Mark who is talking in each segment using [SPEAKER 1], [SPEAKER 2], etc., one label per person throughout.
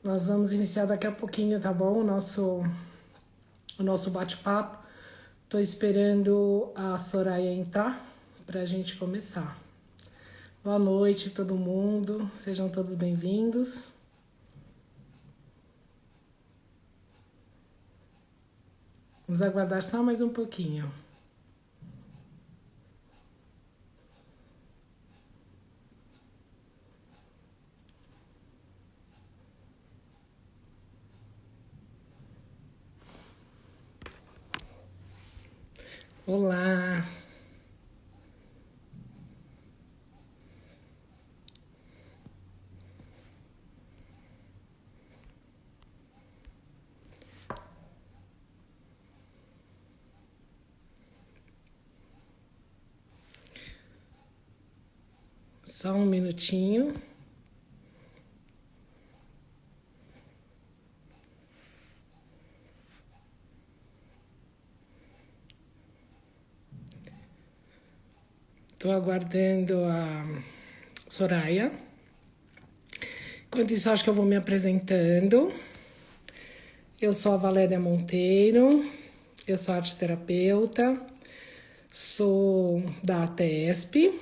[SPEAKER 1] Nós vamos iniciar daqui a pouquinho, tá bom? O nosso bate-papo. Tô esperando a Soraya entrar para a gente começar. Boa noite, todo mundo. Sejam todos bem-vindos. Vamos aguardar só mais um pouquinho. Olá! Só um minutinho. Estou aguardando a Soraya. Enquanto isso, acho que eu vou me apresentando. Eu sou a Valéria Monteiro, eu sou arteterapeuta, sou da ATESP.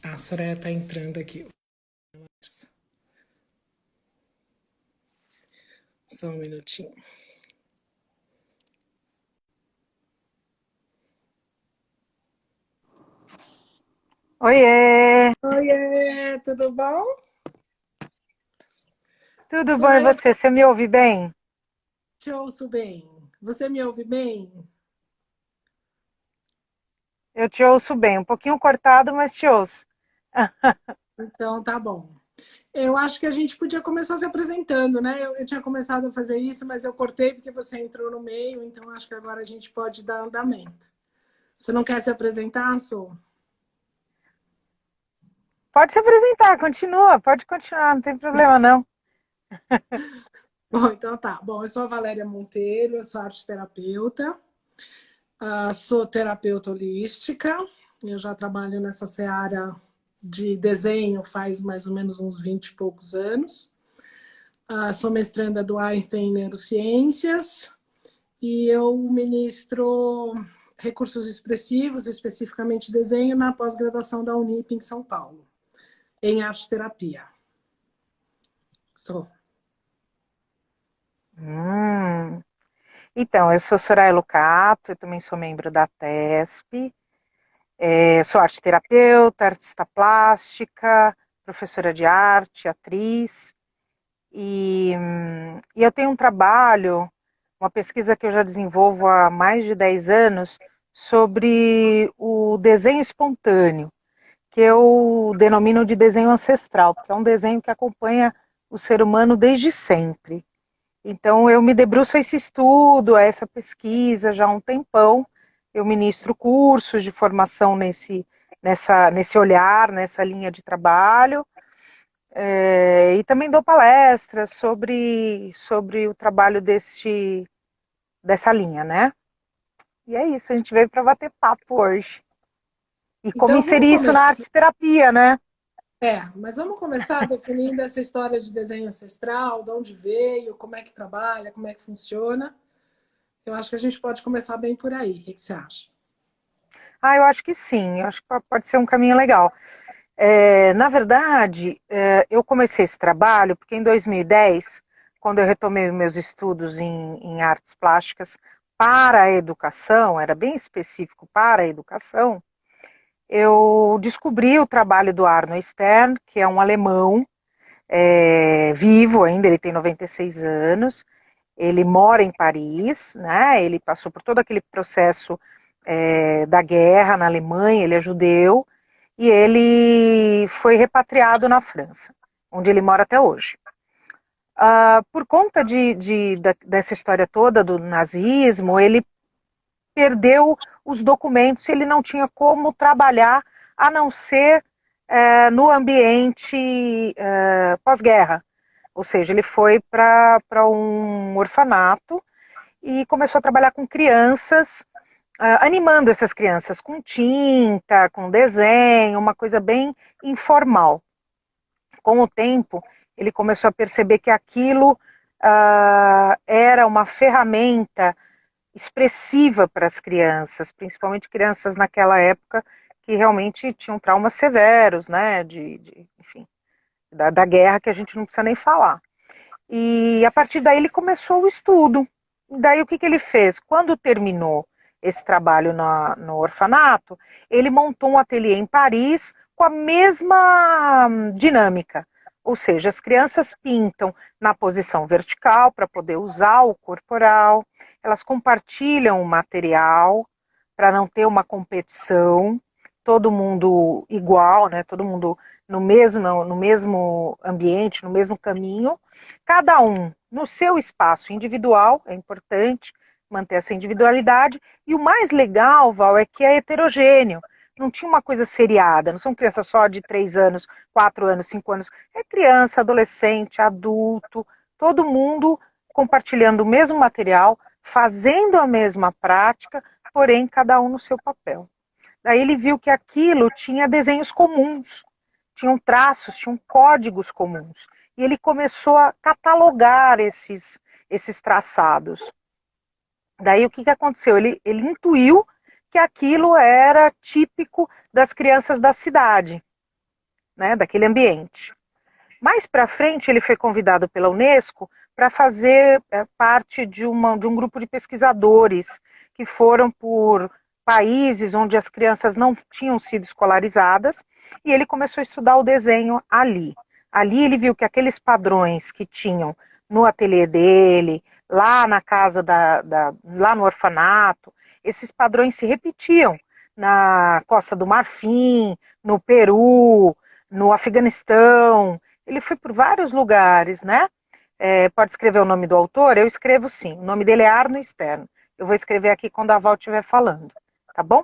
[SPEAKER 1] A Soraya está entrando aqui. Só um minutinho.
[SPEAKER 2] Oiê!
[SPEAKER 1] Oiê, tudo bom?
[SPEAKER 2] Tudo bom e
[SPEAKER 1] Soraya,
[SPEAKER 2] você? Você me ouve bem?
[SPEAKER 1] te ouço bem. Você me ouve bem?
[SPEAKER 2] Eu te ouço bem, um pouquinho cortado, mas te ouço.
[SPEAKER 1] Então tá bom. Eu acho que a gente podia começar se apresentando, né? Eu tinha começado a fazer isso, mas eu cortei porque você entrou no meio, então acho que agora a gente pode dar andamento. Você não quer se apresentar, Sô?
[SPEAKER 2] Pode se apresentar, continua, pode continuar, não tem problema não.
[SPEAKER 1] Bom, então tá. Bom, eu sou a Valéria Monteiro, eu sou arteterapeuta, sou terapeuta holística, eu já trabalho nessa seara de desenho faz mais ou menos uns 20 e poucos anos. Sou mestranda do Einstein em Neurociências e eu ministro recursos expressivos, especificamente desenho, na pós-graduação da Unip em São Paulo, em arte-terapia. Sou.
[SPEAKER 2] Então, eu sou Soraya Lucato, eu também sou membro da TESP, sou arte terapeuta, artista plástica, professora de arte, atriz, e eu tenho um trabalho, uma pesquisa que eu já desenvolvo há mais de 10 anos sobre o desenho espontâneo, que eu denomino de desenho ancestral, porque é um desenho que acompanha o ser humano desde sempre. Então, eu me debruço a esse estudo, a essa pesquisa já há um tempão. Eu ministro cursos de formação nesse olhar, nessa linha de trabalho, e também dou palestras sobre o trabalho dessa linha, né? E é isso, a gente veio para bater papo hoje. E como
[SPEAKER 1] Então vamos
[SPEAKER 2] inserir isso na
[SPEAKER 1] começar.
[SPEAKER 2] arte terapia, né?
[SPEAKER 1] Mas vamos começar definindo essa história de desenho ancestral, de onde veio, como é que trabalha, como é que funciona. Eu acho que a gente pode começar bem por aí. O que você acha?
[SPEAKER 2] Eu acho que sim, eu acho que pode ser um caminho legal. Na verdade, eu comecei esse trabalho porque em 2010, quando eu retomei meus estudos em artes plásticas para a educação, era bem específico para a educação, eu descobri o trabalho do Arno Stern, que é um alemão, vivo ainda, ele tem 96 anos, ele mora em Paris, né? Ele passou por todo aquele processo da guerra na Alemanha, ele é judeu, e ele foi repatriado na França, onde ele mora até hoje. Por conta dessa história toda do nazismo, ele perdeu os documentos, ele não tinha como trabalhar a não ser no ambiente pós-guerra. Ou seja, ele foi para um orfanato e começou a trabalhar com crianças, animando essas crianças com tinta, com desenho, uma coisa bem informal. Com o tempo, ele começou a perceber que aquilo era uma ferramenta expressiva para as crianças, principalmente crianças naquela época que realmente tinham traumas severos, né, enfim, da guerra, que a gente não precisa nem falar. E a partir daí ele começou o estudo. Daí o que ele fez? Quando terminou esse trabalho no orfanato, ele montou um ateliê em Paris com a mesma dinâmica. Ou seja, as crianças pintam na posição vertical para poder usar o corporal, elas compartilham o material para não ter uma competição, todo mundo igual, né? Todo mundo no mesmo ambiente, no mesmo caminho, cada um no seu espaço individual, é importante manter essa individualidade, e o mais legal, Val, é que é heterogêneo, não tinha uma coisa seriada, não são crianças só de 3 anos, 4 anos, 5 anos, é criança, adolescente, adulto, todo mundo compartilhando o mesmo material, fazendo a mesma prática, porém cada um no seu papel. Daí ele viu que aquilo tinha desenhos comuns, tinham traços, tinham códigos comuns. E ele começou a catalogar esses traçados. Daí o que aconteceu? Ele intuiu que aquilo era típico das crianças da cidade, né, daquele ambiente. Mais para frente, ele foi convidado pela Unesco para fazer parte de um grupo de pesquisadores que foram por países onde as crianças não tinham sido escolarizadas, e ele começou a estudar o desenho ali. Ali ele viu que aqueles padrões que tinham no ateliê dele, lá na casa, lá no orfanato, esses padrões se repetiam na Costa do Marfim, no Peru, no Afeganistão. Ele foi por vários lugares, né? Pode escrever o nome do autor? Eu escrevo sim. O nome dele é Arno Stern. Eu vou escrever aqui quando a Val estiver falando, tá bom?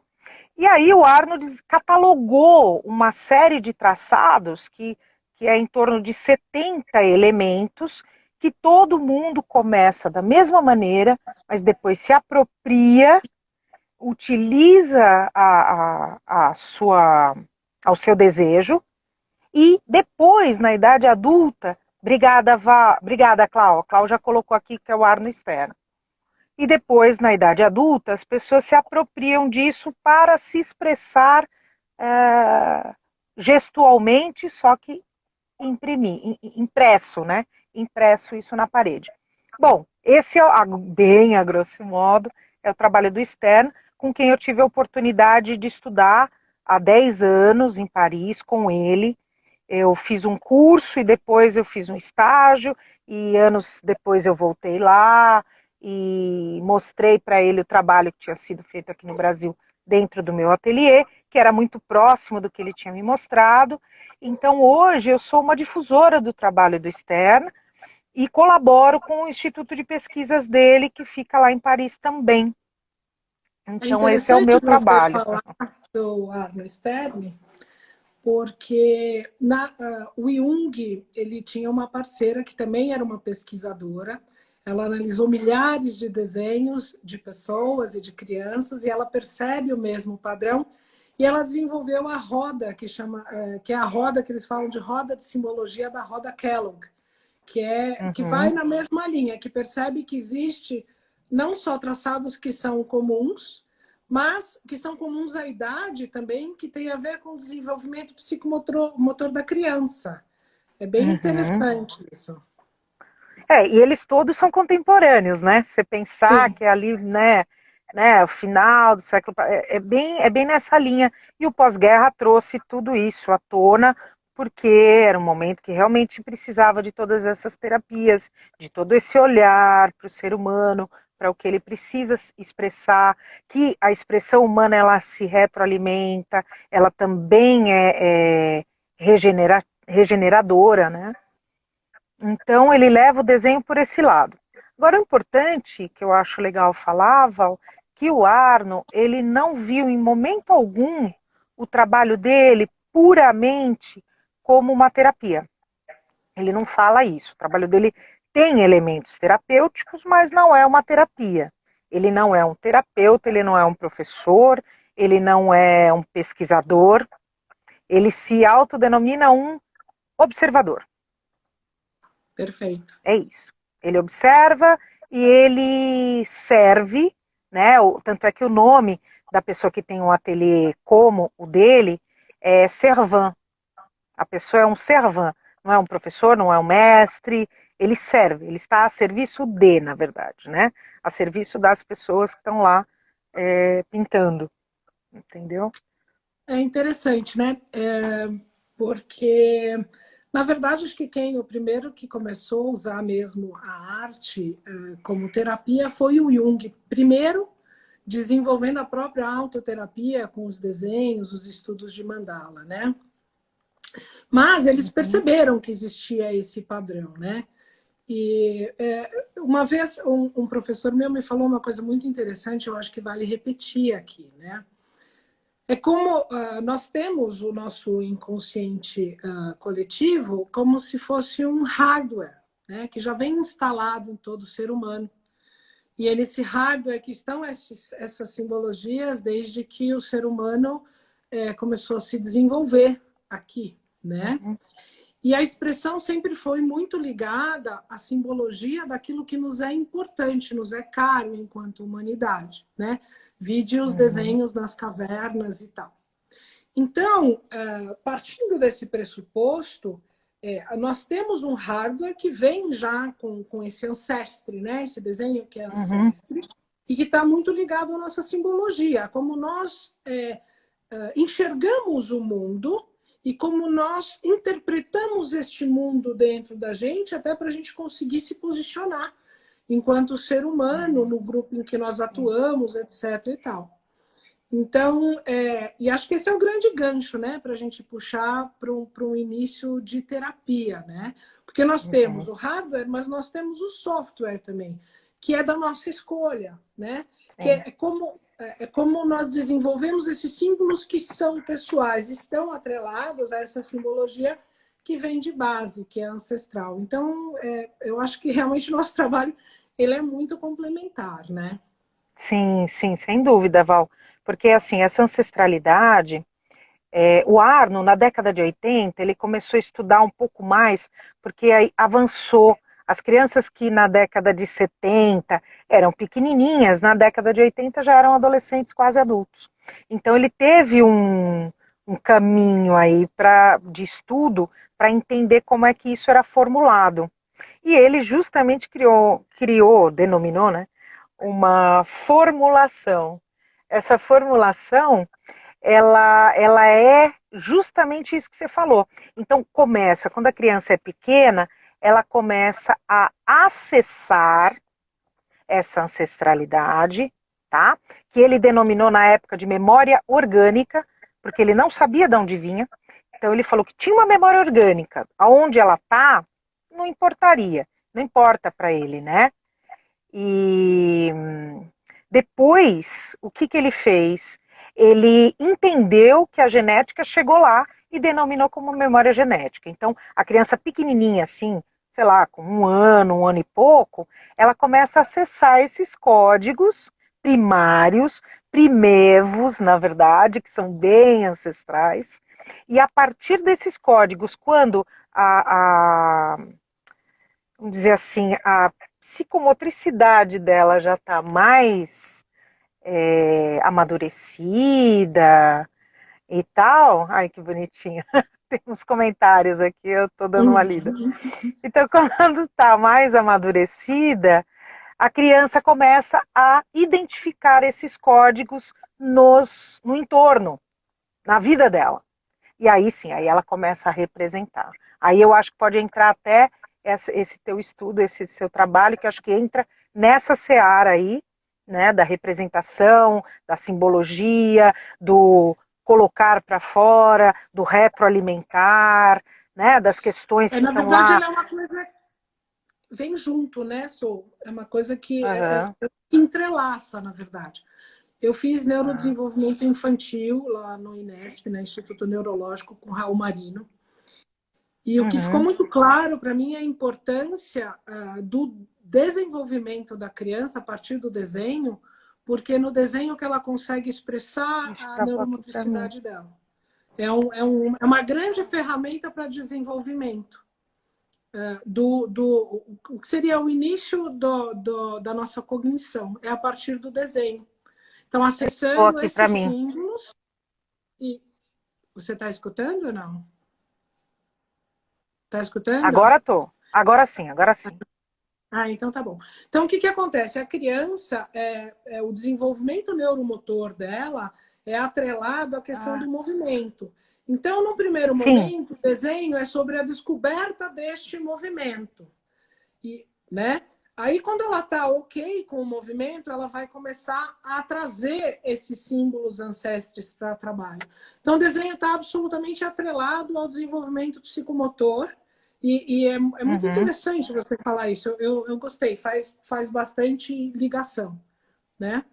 [SPEAKER 2] E aí o Arno catalogou uma série de traçados que é em torno de 70 elementos, que todo mundo começa da mesma maneira, mas depois se apropria, utiliza ao seu desejo, e depois, na idade adulta, obrigada, Clau. A Clau já colocou aqui que é o Arno Stern. E depois, na idade adulta, as pessoas se apropriam disso para se expressar gestualmente, só que impresso, né? Impresso isso na parede. Bom, esse é, bem a grosso modo, é o trabalho do Stern, com quem eu tive a oportunidade de estudar há 10 anos em Paris com ele. Eu fiz um curso e depois eu fiz um estágio, e anos depois eu voltei lá e mostrei para ele o trabalho que tinha sido feito aqui no Brasil dentro do meu ateliê, que era muito próximo do que ele tinha me mostrado. Então hoje eu sou uma difusora do trabalho do Stern e colaboro com o Instituto de Pesquisas dele, que fica lá em Paris também. Então esse é o meu trabalho.
[SPEAKER 1] Falar do Arno Stern, porque o Jung, ele tinha uma parceira que também era uma pesquisadora. Ela analisou milhares de desenhos de pessoas e de crianças e ela percebe o mesmo padrão, e ela desenvolveu a roda que é a roda que eles falam de roda de simbologia da roda Kellogg, que vai na mesma linha, que percebe que existe não só traçados que são comuns, mas que são comuns à idade também, que tem a ver com o desenvolvimento psicomotor da criança. É bem interessante isso.
[SPEAKER 2] E eles todos são contemporâneos, né? Você pensar que é ali, né, o final do século... É bem nessa linha. E o pós-guerra trouxe tudo isso à tona, porque era um momento que realmente precisava de todas essas terapias, de todo esse olhar para o ser humano, para o que ele precisa expressar, que a expressão humana ela se retroalimenta, ela também é regeneradora, né? Então ele leva o desenho por esse lado. Agora o importante, que eu acho legal falar, Val, que o Arno, ele não viu em momento algum o trabalho dele puramente como uma terapia. Ele não fala isso. O trabalho dele tem elementos terapêuticos, mas não é uma terapia. Ele não é um terapeuta, ele não é um professor, ele não é um pesquisador. Ele se autodenomina um observador.
[SPEAKER 1] Perfeito.
[SPEAKER 2] É isso. Ele observa e ele serve, né? Tanto é que o nome da pessoa que tem um ateliê como o dele é servant. A pessoa é um servant, não é um professor, não é um mestre, ele serve, ele está a serviço de, na verdade, né? A serviço das pessoas que estão lá pintando, entendeu?
[SPEAKER 1] É interessante, né? Porque, na verdade, acho que o primeiro que começou a usar mesmo a arte como terapia foi o Jung. Primeiro, desenvolvendo a própria autoterapia com os desenhos, os estudos de mandala, né? Mas eles perceberam que existia esse padrão, né? E uma vez um professor meu me falou uma coisa muito interessante, eu acho que vale repetir aqui, né? É como nós temos o nosso inconsciente coletivo como se fosse um hardware, né? Que já vem instalado em todo ser humano. E é nesse hardware que estão essas simbologias desde que o ser humano começou a se desenvolver aqui, né? E a expressão sempre foi muito ligada à simbologia daquilo que nos é importante, nos é caro enquanto humanidade, né? Vide os desenhos nas cavernas e tal. Então, partindo desse pressuposto, nós temos um hardware que vem já com esse ancestre, né? Esse desenho que é ancestre, e que está muito ligado à nossa simbologia, como nós enxergamos o mundo e como nós interpretamos este mundo dentro da gente, até para a gente conseguir se posicionar enquanto ser humano no grupo em que nós atuamos, etc. e tal. Então, e acho que esse é o grande gancho, né, para a gente puxar para um início de terapia, né? Porque nós temos o hardware, mas nós temos o software também, que é da nossa escolha, né? Que é como nós desenvolvemos esses símbolos que são pessoais, estão atrelados a essa simbologia que vem de base, que é ancestral. Então, eu acho que realmente o nosso trabalho ele é muito complementar, né?
[SPEAKER 2] Sim, sim, sem dúvida, Val. Porque, assim, essa ancestralidade, o Arno, na década de 80, ele começou a estudar um pouco mais, porque aí avançou. As crianças que na década de 70 eram pequenininhas, na década de 80 já eram adolescentes quase adultos. Então, ele teve um caminho aí de estudo para entender como é que isso era formulado. E ele justamente denominou, né, uma formulação. Essa formulação, ela é justamente isso que você falou. Então, quando a criança é pequena, ela começa a acessar essa ancestralidade, tá? Que ele denominou na época de memória orgânica, porque ele não sabia de onde vinha. Então, ele falou que tinha uma memória orgânica. Aonde ela está, não importaria. Não importa para ele, né? E depois, o que ele fez? Ele entendeu que a genética chegou lá e denominou como memória genética. Então, a criança pequenininha, assim, sei lá, com um ano e pouco, ela começa a acessar esses códigos primários, primevos, na verdade, que são bem ancestrais. E a partir desses códigos, quando vamos dizer assim, a psicomotricidade dela já está mais amadurecida e tal. Ai, que bonitinha. Tem uns comentários aqui, eu estou dando uma lida. Então, quando está mais amadurecida, a criança começa a identificar esses códigos no entorno, na vida dela. E aí sim, aí ela começa a representar. Aí eu acho que pode entrar até esse teu estudo, esse seu trabalho, que acho que entra nessa seara aí, né, da representação, da simbologia, do colocar para fora, do retroalimentar, né, das questões que
[SPEAKER 1] Na
[SPEAKER 2] estão
[SPEAKER 1] verdade,
[SPEAKER 2] lá.
[SPEAKER 1] ela é uma coisa vem junto, né, Sou? É uma coisa que
[SPEAKER 2] Uhum.
[SPEAKER 1] entrelaça, na verdade. Eu fiz neurodesenvolvimento infantil lá no INESP, no Instituto Neurológico, com Raul Marino. E o que ficou muito claro para mim é a importância do desenvolvimento da criança a partir do desenho, porque no desenho que ela consegue expressar a
[SPEAKER 2] Travou aqui para mim.
[SPEAKER 1] neuromotricidade dela. É uma grande ferramenta para desenvolvimento. O que seria o início da nossa cognição. É a partir do desenho. Então,
[SPEAKER 2] Estou
[SPEAKER 1] acessando
[SPEAKER 2] aqui para
[SPEAKER 1] esses
[SPEAKER 2] mim.
[SPEAKER 1] símbolos... E você está escutando ou não? Está escutando?
[SPEAKER 2] Agora tô. Agora sim, agora sim.
[SPEAKER 1] Ah, então tá bom. Então, o que que acontece? A criança, o desenvolvimento neuromotor dela é atrelado à questão do movimento. Então, no primeiro
[SPEAKER 2] Sim.
[SPEAKER 1] momento, o desenho é sobre a descoberta deste movimento. E, né? Aí, quando ela está ok com o movimento, ela vai começar a trazer esses símbolos ancestres para o trabalho. Então, o desenho está absolutamente atrelado ao desenvolvimento psicomotor. E é muito
[SPEAKER 2] Uhum.
[SPEAKER 1] interessante você falar isso. Eu gostei, faz bastante ligação, né?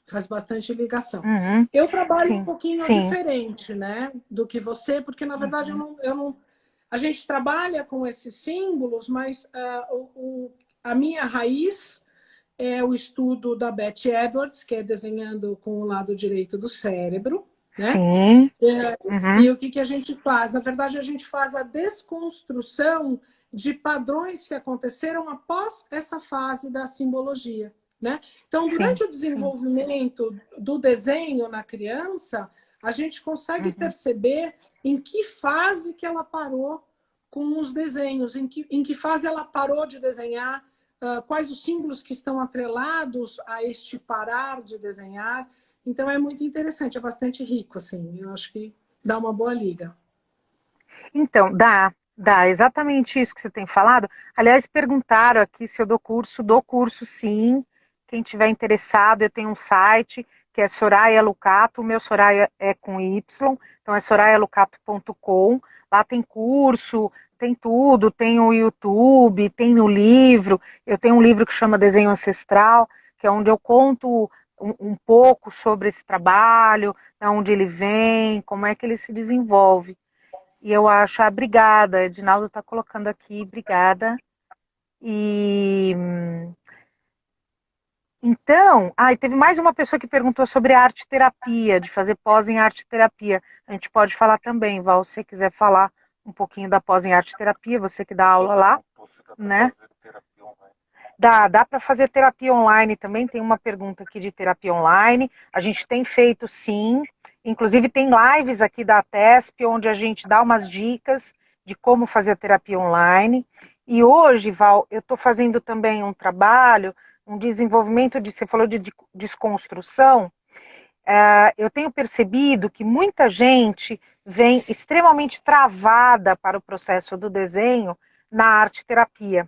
[SPEAKER 1] Faz bastante ligação.
[SPEAKER 2] Uhum.
[SPEAKER 1] Eu trabalho um
[SPEAKER 2] Sim,
[SPEAKER 1] pouquinho
[SPEAKER 2] sim.
[SPEAKER 1] diferente, né, do que você, porque na verdade
[SPEAKER 2] Uhum.
[SPEAKER 1] eu não a gente trabalha com esses símbolos, mas a minha raiz é o estudo da Beth Edwards, que é desenhando com o lado direito do cérebro, né?
[SPEAKER 2] Sim.
[SPEAKER 1] E
[SPEAKER 2] Uhum.
[SPEAKER 1] o que a gente faz? Na verdade, a gente faz a desconstrução de padrões que aconteceram após essa fase da simbologia, né? Então,
[SPEAKER 2] Sim,
[SPEAKER 1] durante o
[SPEAKER 2] sim.
[SPEAKER 1] desenvolvimento do desenho na criança, a gente consegue
[SPEAKER 2] Uhum.
[SPEAKER 1] perceber em que fase que ela parou com os desenhos, em que fase ela parou de desenhar, quais os símbolos que estão atrelados a este parar de desenhar. Então, é muito interessante, é bastante rico, assim. Eu acho que dá uma boa liga.
[SPEAKER 2] Então, dá exatamente isso que você tem falado. Aliás, perguntaram aqui se eu dou curso sim. Quem tiver interessado, eu tenho um site que é Soraya Lucato, o meu Soraya é com Y, então é sorayalucato.com. Lá tem curso, tem tudo, tem o YouTube, tem o livro. Eu tenho um livro que chama Desenho Ancestral, que é onde eu conto um pouco sobre esse trabalho, de onde ele vem, como é que ele se desenvolve. E eu acho, obrigada, Edinaldo está colocando aqui, obrigada. E então, e teve mais uma pessoa que perguntou sobre arte terapia, de fazer pós em arte terapia. A gente pode falar também, Val, se você quiser falar um pouquinho da pós em arte terapia, você que dá aula lá, né? Dá para fazer terapia online também. Tem uma pergunta aqui de terapia online. A gente tem feito sim. Inclusive tem lives aqui da TESP, onde a gente dá umas dicas de como fazer a terapia online. E hoje, Val, eu estou fazendo também um trabalho, um desenvolvimento de, você falou de desconstrução. Eu tenho percebido que muita gente vem extremamente travada para o processo do desenho na arte terapia,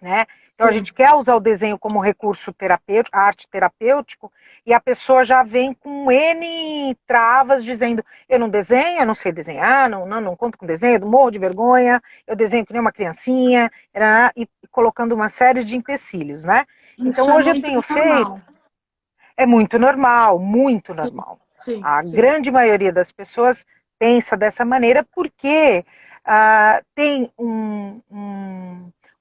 [SPEAKER 2] né? Então a
[SPEAKER 1] Sim.
[SPEAKER 2] gente quer usar o desenho como recurso terapêutico, arte terapêutico, e a pessoa já vem com N travas dizendo, eu não desenho, eu não sei desenhar, não conto com desenho, eu morro de vergonha, eu desenho que nem uma criancinha, e colocando uma série de empecilhos, né?
[SPEAKER 1] Isso
[SPEAKER 2] Então
[SPEAKER 1] é
[SPEAKER 2] hoje eu
[SPEAKER 1] muito
[SPEAKER 2] tenho feito,
[SPEAKER 1] normal.
[SPEAKER 2] é muito normal, muito
[SPEAKER 1] Sim,
[SPEAKER 2] normal.
[SPEAKER 1] sim,
[SPEAKER 2] A
[SPEAKER 1] sim.
[SPEAKER 2] grande maioria das pessoas pensa dessa maneira porque tem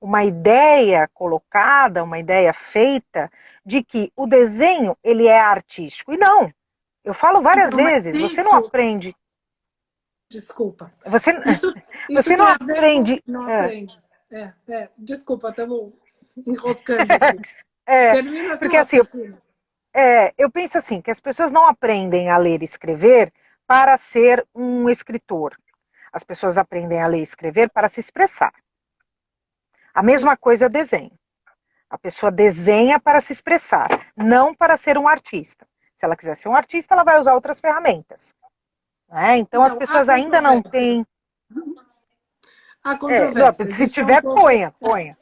[SPEAKER 2] uma ideia colocada, uma ideia feita de que o desenho ele é artístico. E não, eu falo várias
[SPEAKER 1] Então, mas
[SPEAKER 2] vezes, você não
[SPEAKER 1] isso,
[SPEAKER 2] aprende,
[SPEAKER 1] desculpa.
[SPEAKER 2] você,
[SPEAKER 1] Isso
[SPEAKER 2] você não
[SPEAKER 1] tem a ver com.
[SPEAKER 2] aprende.
[SPEAKER 1] Não aprende. Desculpa, estamos enroscando aqui.
[SPEAKER 2] É,
[SPEAKER 1] Termina seu
[SPEAKER 2] porque assim,
[SPEAKER 1] raciocínio.
[SPEAKER 2] eu penso assim, que as pessoas não aprendem a ler e escrever para ser um escritor. As pessoas aprendem a ler e escrever para se expressar. A
[SPEAKER 1] Sim.
[SPEAKER 2] mesma coisa é o desenho. A pessoa desenha para se expressar, não para ser um artista. Se ela quiser ser um artista, ela vai usar outras ferramentas. Né? Então as
[SPEAKER 1] Então, há
[SPEAKER 2] pessoas ainda não
[SPEAKER 1] controvérsias.
[SPEAKER 2] têm.
[SPEAKER 1] Há
[SPEAKER 2] Não,
[SPEAKER 1] controvérsias.
[SPEAKER 2] se
[SPEAKER 1] Isso é um
[SPEAKER 2] tiver,
[SPEAKER 1] pouco.
[SPEAKER 2] ponha, ponha,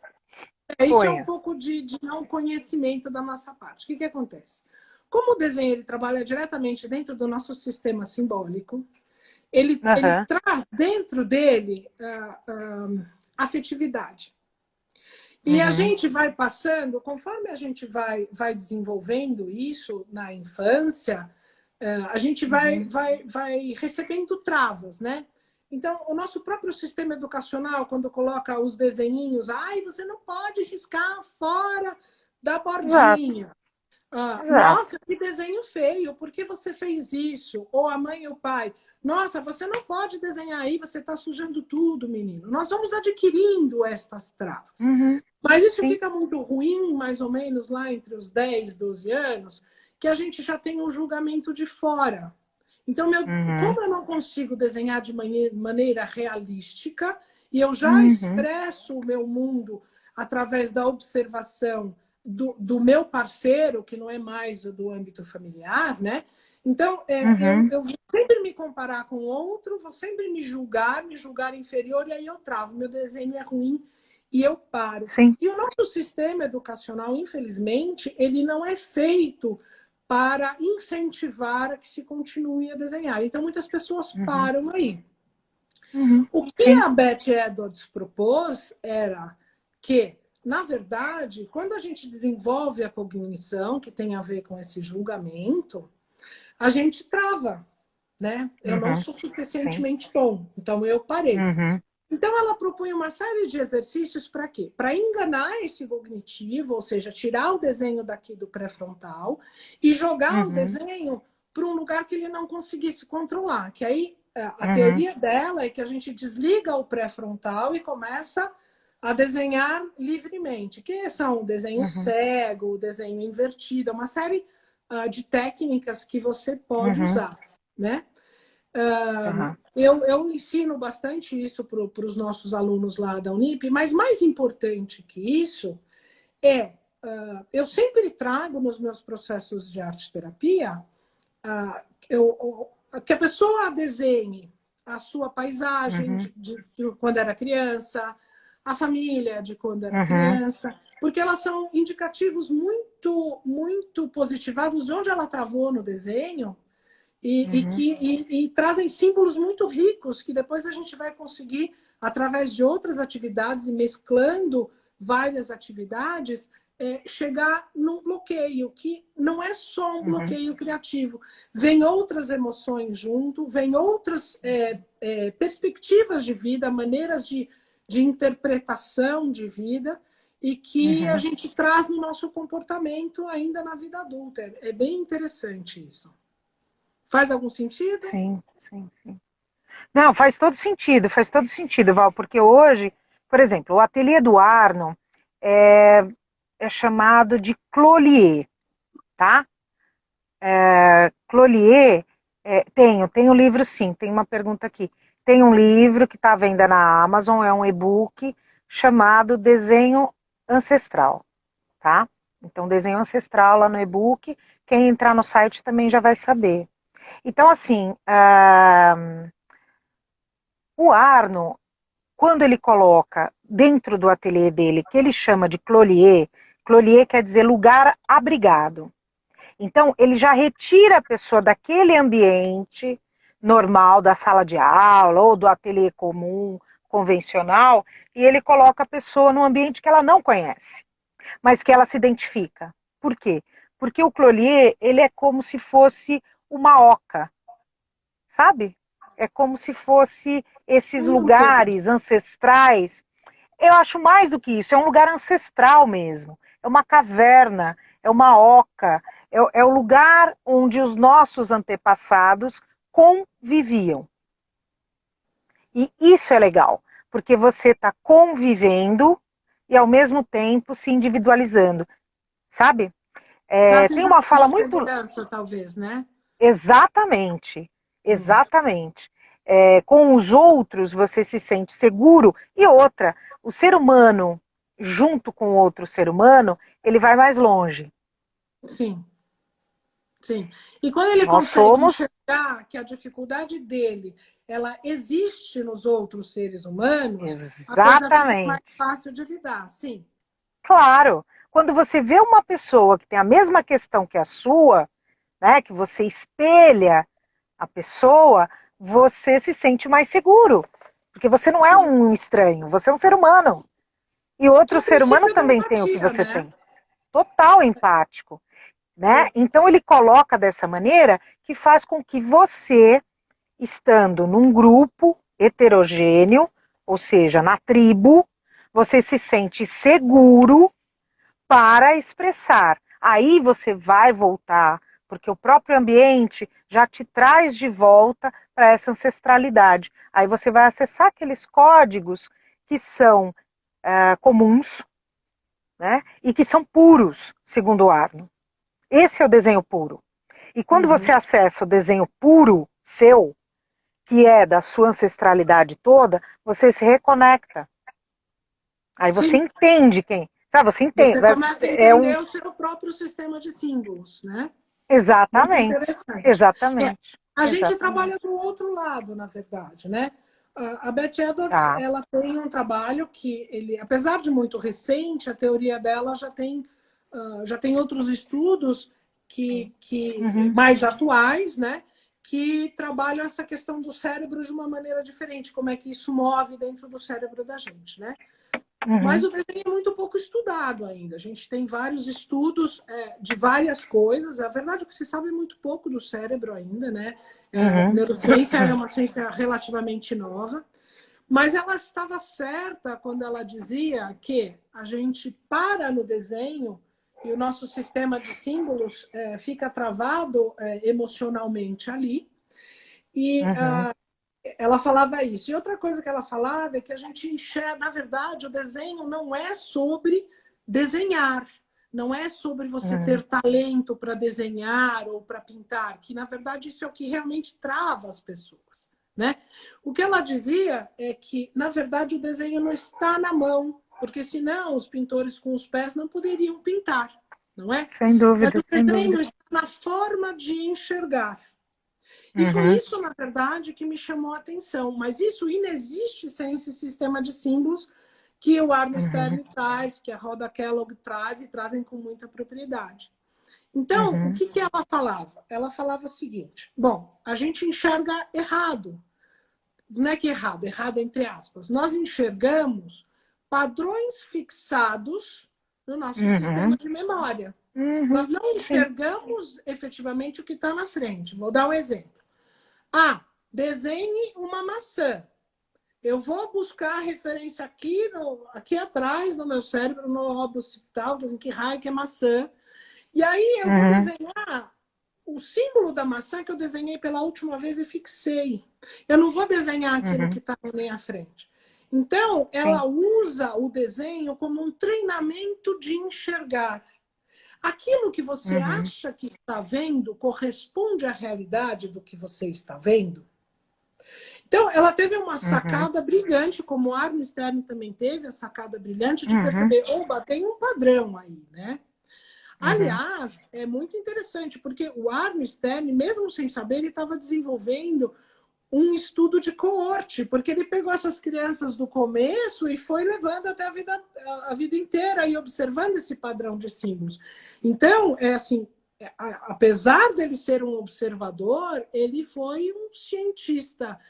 [SPEAKER 1] Isso é um
[SPEAKER 2] ponha.
[SPEAKER 1] pouco de não conhecimento da nossa parte. O que acontece? Como o desenho ele trabalha diretamente dentro do nosso sistema simbólico, ele
[SPEAKER 2] Uhum,
[SPEAKER 1] traz dentro dele afetividade. E a
[SPEAKER 2] uhum,
[SPEAKER 1] gente vai passando, conforme a gente vai desenvolvendo isso na infância, a gente
[SPEAKER 2] uhum.
[SPEAKER 1] vai recebendo travas, né? Então, o nosso próprio sistema educacional, quando coloca os desenhinhos, você não pode riscar fora da
[SPEAKER 2] Exato.
[SPEAKER 1] bordinha.
[SPEAKER 2] Exato.
[SPEAKER 1] Nossa, que desenho feio, por que você fez isso? Ou a mãe e o pai, nossa, você não pode desenhar aí, você está sujando tudo, menino. Nós vamos adquirindo estas travas.
[SPEAKER 2] Uhum.
[SPEAKER 1] Mas isso
[SPEAKER 2] Sim.
[SPEAKER 1] fica muito ruim, mais ou menos lá entre os 10, 12 anos, que a gente já tem um julgamento de fora. Então,
[SPEAKER 2] Uhum.
[SPEAKER 1] como eu não consigo desenhar de maneira realística, e eu já
[SPEAKER 2] Uhum.
[SPEAKER 1] expresso o meu mundo através da observação do meu parceiro, que não é mais do âmbito familiar, né? Então,
[SPEAKER 2] Uhum.
[SPEAKER 1] eu vou sempre me comparar com outro, vou sempre me julgar inferior, e aí eu travo. Meu desenho é ruim e eu paro.
[SPEAKER 2] Sim.
[SPEAKER 1] E o nosso sistema educacional, infelizmente, ele não é feito para incentivar a que se continue a desenhar. Então, muitas pessoas
[SPEAKER 2] Uhum.
[SPEAKER 1] param aí.
[SPEAKER 2] Uhum.
[SPEAKER 1] O que
[SPEAKER 2] Sim.
[SPEAKER 1] a Beth Edwards propôs era que, na verdade, quando a gente desenvolve a cognição, que tem a ver com esse julgamento, a gente trava, né? Eu não
[SPEAKER 2] Uhum.
[SPEAKER 1] sou
[SPEAKER 2] Sim.
[SPEAKER 1] suficientemente bom, então eu parei.
[SPEAKER 2] Uhum.
[SPEAKER 1] Então, ela propõe uma série de exercícios para quê? Para enganar esse cognitivo, ou seja, tirar o desenho daqui do pré-frontal e jogar o
[SPEAKER 2] Uhum.
[SPEAKER 1] desenho para um lugar que ele não conseguisse controlar. Que aí a
[SPEAKER 2] Uhum.
[SPEAKER 1] teoria dela é que a gente desliga o pré-frontal e começa a desenhar livremente, que são o desenho
[SPEAKER 2] Uhum.
[SPEAKER 1] cego, o desenho invertido, uma série de técnicas que você pode
[SPEAKER 2] Uhum.
[SPEAKER 1] usar, né?
[SPEAKER 2] Uhum.
[SPEAKER 1] Eu ensino bastante isso para os nossos alunos lá da Unip, mas mais importante que isso é, eu sempre trago nos meus processos de arte-terapia que a pessoa desenhe a sua paisagem
[SPEAKER 2] Uhum.
[SPEAKER 1] de quando era criança, a família de quando era
[SPEAKER 2] Uhum.
[SPEAKER 1] criança, porque elas são indicativos muito, muito positivados de onde ela travou no desenho
[SPEAKER 2] Uhum.
[SPEAKER 1] e trazem símbolos muito ricos que depois a gente vai conseguir, através de outras atividades e mesclando várias atividades, chegar num bloqueio, que não é só um
[SPEAKER 2] Uhum.
[SPEAKER 1] bloqueio criativo. Vem outras emoções junto, vem outras perspectivas de vida, maneiras de interpretação de vida, e que a
[SPEAKER 2] Uhum.
[SPEAKER 1] gente traz no nosso comportamento ainda na vida adulta. É bem interessante isso. Faz algum sentido?
[SPEAKER 2] Sim, sim, sim. Não, faz todo sentido, Val, porque hoje, por exemplo, o ateliê do Arno é, é chamado de Clolier, tá? Clolier, tenho livro sim, tem uma pergunta aqui. Tem um livro que está à venda na Amazon, é um e-book chamado Desenho Ancestral, tá? Então, desenho ancestral lá no e-book, quem entrar no site também já vai saber. Então, assim, o Arno, quando ele coloca dentro do ateliê dele, que ele chama de Clolier, Clolier quer dizer lugar abrigado. Então, ele já retira a pessoa daquele ambiente normal, da sala de aula ou do ateliê comum, convencional, e ele coloca a pessoa num ambiente que ela não conhece, mas que ela se identifica. Por quê? Porque o Clolier, ele é como se fosse uma oca, sabe? É como se fosse esses lugares ancestrais. Eu acho mais do que isso, é um lugar ancestral mesmo. É uma caverna, é uma oca, é o lugar onde os nossos antepassados conviviam. E isso é legal, porque você está convivendo e ao mesmo tempo se individualizando, sabe?
[SPEAKER 1] Dá
[SPEAKER 2] Tem
[SPEAKER 1] sensação
[SPEAKER 2] uma fala
[SPEAKER 1] de
[SPEAKER 2] muito.
[SPEAKER 1] segurança, talvez, né?
[SPEAKER 2] Exatamente,
[SPEAKER 1] Hum.
[SPEAKER 2] exatamente. Com os outros você se sente seguro. E outra, o ser humano, junto com outro ser humano, ele vai mais longe.
[SPEAKER 1] Sim, sim. E quando ele
[SPEAKER 2] Nós
[SPEAKER 1] consegue
[SPEAKER 2] somos,
[SPEAKER 1] enxergar que a dificuldade dele, ela existe nos outros seres humanos, a coisa fica mais
[SPEAKER 2] exatamente,
[SPEAKER 1] fácil de lidar, sim.
[SPEAKER 2] claro. Quando você vê uma pessoa que tem a mesma questão que a sua, né, que você espelha a pessoa, você se sente mais seguro. Porque você não é
[SPEAKER 1] Sim.
[SPEAKER 2] um estranho, você é um ser humano. E
[SPEAKER 1] Que é
[SPEAKER 2] outro
[SPEAKER 1] o
[SPEAKER 2] ser humano
[SPEAKER 1] princípio da
[SPEAKER 2] também tem o que
[SPEAKER 1] empatia,
[SPEAKER 2] você
[SPEAKER 1] né?
[SPEAKER 2] tem. Total empático, né?
[SPEAKER 1] É.
[SPEAKER 2] Então ele coloca dessa maneira que faz com que você, estando num grupo heterogêneo, ou seja, na tribo, você se sente seguro para expressar Aí você vai voltar, porque o próprio ambiente já te traz de volta para essa ancestralidade. Aí você vai acessar aqueles códigos que são comuns, né? E que são puros, segundo o Arno. Esse é o desenho puro. E quando você
[SPEAKER 1] Uhum.
[SPEAKER 2] acessa o desenho puro seu, que é da sua ancestralidade toda, você se reconecta. Aí você
[SPEAKER 1] Sim,
[SPEAKER 2] entende quem. Sabe, você entende.
[SPEAKER 1] você começa a
[SPEAKER 2] É um.
[SPEAKER 1] entender o seu próprio sistema de símbolos, né? Muito
[SPEAKER 2] Exatamente.
[SPEAKER 1] interessante.
[SPEAKER 2] Exatamente.
[SPEAKER 1] A gente
[SPEAKER 2] Exatamente.
[SPEAKER 1] trabalha do outro lado, na verdade, né? A Beth Edwards,
[SPEAKER 2] Tá.
[SPEAKER 1] ela tem um trabalho que ele, apesar de muito recente, a teoria dela já tem outros estudos que
[SPEAKER 2] Uhum.
[SPEAKER 1] mais atuais, né? Que trabalham essa questão do cérebro de uma maneira diferente, como é que isso move dentro do cérebro da gente, né? Mas
[SPEAKER 2] Uhum.
[SPEAKER 1] o desenho é muito pouco estudado ainda. A gente tem vários estudos de várias coisas. A verdade é que se sabe muito pouco do cérebro ainda, né?
[SPEAKER 2] Uhum.
[SPEAKER 1] Neurociência é uma ciência relativamente nova. Mas ela estava certa quando ela dizia que a gente para no desenho e o nosso sistema de símbolos fica travado emocionalmente ali. E
[SPEAKER 2] Uhum.
[SPEAKER 1] ela falava isso. E outra coisa que ela falava é que a gente enxerga, na verdade, o desenho não é sobre desenhar, não é sobre você ter
[SPEAKER 2] Uhum.
[SPEAKER 1] talento para desenhar ou para pintar, que na verdade isso é o que realmente trava as pessoas, né? O que ela dizia é que, na verdade, o desenho não está na mão, porque senão os pintores com os pés não poderiam pintar, não é?
[SPEAKER 2] Sem
[SPEAKER 1] Mas
[SPEAKER 2] dúvida,
[SPEAKER 1] o
[SPEAKER 2] sem
[SPEAKER 1] desenho
[SPEAKER 2] dúvida.
[SPEAKER 1] está na forma de enxergar. E foi
[SPEAKER 2] Uhum.
[SPEAKER 1] isso, na verdade, que me chamou a atenção. Mas isso inexiste sem esse sistema de símbolos que o Arno
[SPEAKER 2] Uhum.
[SPEAKER 1] Stern traz, que a Rhoda Kellogg traz e trazem com muita propriedade. Então, o
[SPEAKER 2] Uhum.
[SPEAKER 1] que ela falava? Ela falava o seguinte: bom, a gente enxerga errado. Não é que errado, errado entre aspas. Nós enxergamos padrões fixados no nosso sistema
[SPEAKER 2] Uhum.
[SPEAKER 1] de memória.
[SPEAKER 2] Uhum.
[SPEAKER 1] Nós não
[SPEAKER 2] Sim.
[SPEAKER 1] enxergamos efetivamente o que está na frente. Vou dar um exemplo. Ah, desenhe uma maçã. Eu vou buscar a referência aqui, aqui atrás no meu cérebro, no lobo occipital, dizendo que raio que é maçã. E aí eu vou
[SPEAKER 2] Uhum.
[SPEAKER 1] desenhar o símbolo da maçã que eu desenhei pela última vez e fixei. Eu não vou desenhar aquilo que
[SPEAKER 2] Uhum.
[SPEAKER 1] está na minha frente. Então, ela
[SPEAKER 2] Sim.
[SPEAKER 1] usa o desenho como um treinamento de enxergar. Aquilo que você
[SPEAKER 2] Uhum.
[SPEAKER 1] acha que está vendo corresponde à realidade do que você está vendo? Então, ela teve uma
[SPEAKER 2] Uhum.
[SPEAKER 1] sacada brilhante, como o Arno Stern também teve a sacada brilhante de
[SPEAKER 2] Uhum.
[SPEAKER 1] perceber, opa, tem um padrão aí, né?
[SPEAKER 2] Uhum.
[SPEAKER 1] Aliás, é muito interessante, porque o Arno Stern, mesmo sem saber, ele estava desenvolvendo um estudo de coorte, porque ele pegou essas crianças do começo e foi levando até a vida inteira e observando esse padrão de símbolos. Então, é assim, apesar dele ser um observador, ele foi um cientista,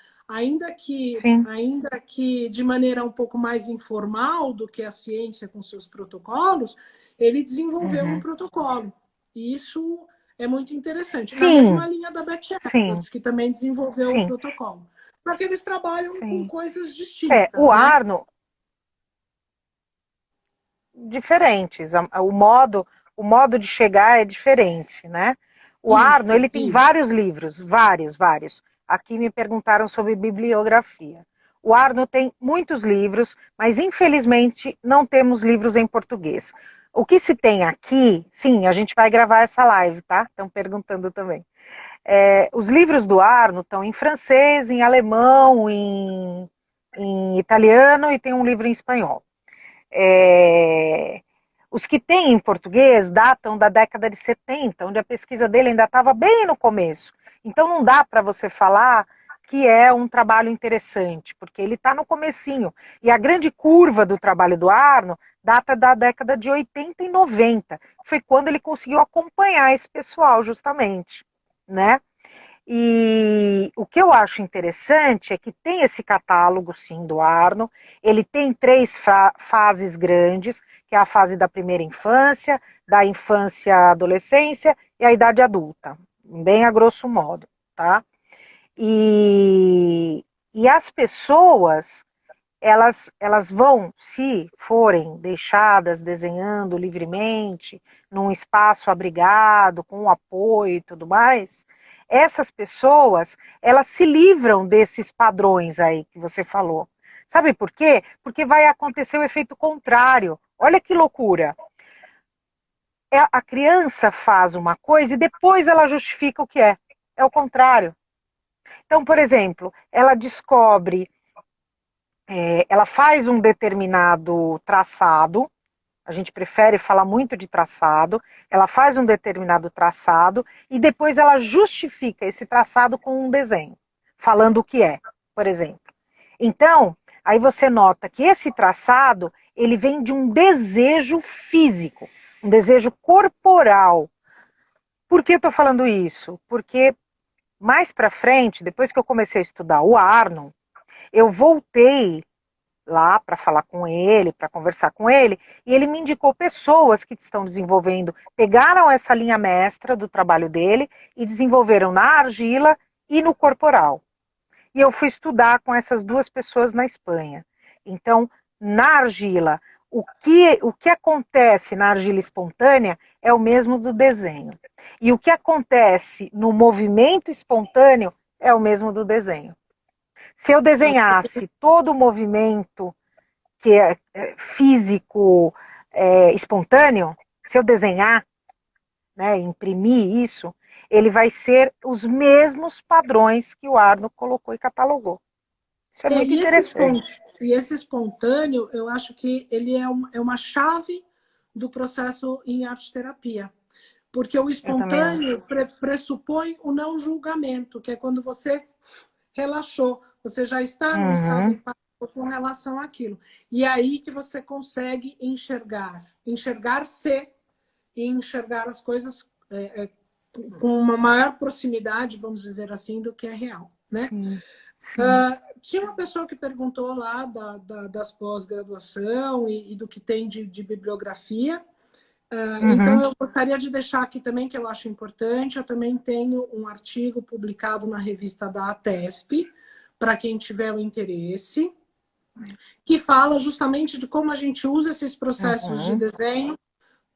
[SPEAKER 2] Sim.
[SPEAKER 1] ainda que de maneira um pouco mais informal do que a ciência com seus protocolos, ele desenvolveu um
[SPEAKER 2] Uhum.
[SPEAKER 1] protocolo. E isso é muito interessante. Na mesma
[SPEAKER 2] Sim.
[SPEAKER 1] linha da Beth
[SPEAKER 2] Sim.
[SPEAKER 1] Edwards, que também desenvolveu o
[SPEAKER 2] Sim.
[SPEAKER 1] protocolo. Porque eles trabalham com
[SPEAKER 2] Sim.
[SPEAKER 1] coisas
[SPEAKER 2] O
[SPEAKER 1] distintas, né?
[SPEAKER 2] Arno, diferentes. O modo de chegar é diferente, né? O Arno,
[SPEAKER 1] Isso,
[SPEAKER 2] ele tem
[SPEAKER 1] isso.
[SPEAKER 2] vários livros, vários, vários. Aqui me perguntaram sobre bibliografia. O Arno tem muitos livros, mas infelizmente não temos livros em português. O que se tem aqui, sim, a gente vai gravar essa live, tá? Estão perguntando também. Os livros do Arno estão em francês, em alemão, em italiano e tem um livro em espanhol. É, os que tem em português datam da década de 70, onde a pesquisa dele ainda estava bem no começo. Então não dá para você falar que é um trabalho interessante, porque ele está no comecinho. E a grande curva do trabalho do Arno data da década de 80 e 90. Foi quando ele conseguiu acompanhar esse pessoal, justamente, né? E o que eu acho interessante é que tem esse catálogo, sim, do Arno. Ele tem três fases grandes, que é a fase da primeira infância, da infância à adolescência e a idade adulta, bem a grosso modo, tá? E as pessoas elas vão, se forem deixadas desenhando livremente, num espaço abrigado, com apoio e tudo mais, essas pessoas, elas se livram desses padrões aí que você falou. Sabe por quê? Porque vai acontecer o efeito contrário. Olha que loucura. A criança faz uma coisa e depois ela justifica o que é. É o contrário. Então, por exemplo, ela descobre, ela faz um determinado traçado, a gente prefere falar muito de traçado, ela faz um determinado traçado e depois ela justifica esse traçado com um desenho, falando o que é, por exemplo. Então, aí você nota que esse traçado, ele vem de um desejo físico, um desejo corporal. Por que eu estou falando isso? Porque mais para frente, depois que eu comecei a estudar o Arnon, eu voltei lá para falar com ele, para conversar com ele, e ele me indicou pessoas que estão desenvolvendo, pegaram essa linha mestra do trabalho dele e desenvolveram na argila e no corporal. E eu fui estudar com essas duas pessoas na Espanha. Então, na argila, o que acontece na argila espontânea é o mesmo do desenho. E o que acontece no movimento espontâneo é o mesmo do desenho. Se eu desenhasse todo o movimento que é físico, espontâneo, se eu desenhar, né, imprimir isso, ele vai ser os mesmos padrões que o Arno colocou e catalogou. Isso é muito interessante.
[SPEAKER 1] E esse espontâneo, eu acho que ele é uma chave do processo em arte-terapia. Porque o espontâneo pressupõe o não julgamento, que é quando você relaxou, você já está num estado empático com relação àquilo. E é aí que você consegue enxergar-se e enxergar as coisas com uma maior proximidade, vamos dizer assim, do que é real, né?
[SPEAKER 2] Sim, sim.
[SPEAKER 1] Tinha uma pessoa que perguntou lá das pós-graduação e do que tem de bibliografia. Então, eu gostaria de deixar aqui também, que eu acho importante, eu também tenho um artigo publicado na revista da ATESP, para quem tiver o interesse, que fala justamente de como a gente usa esses processos de desenho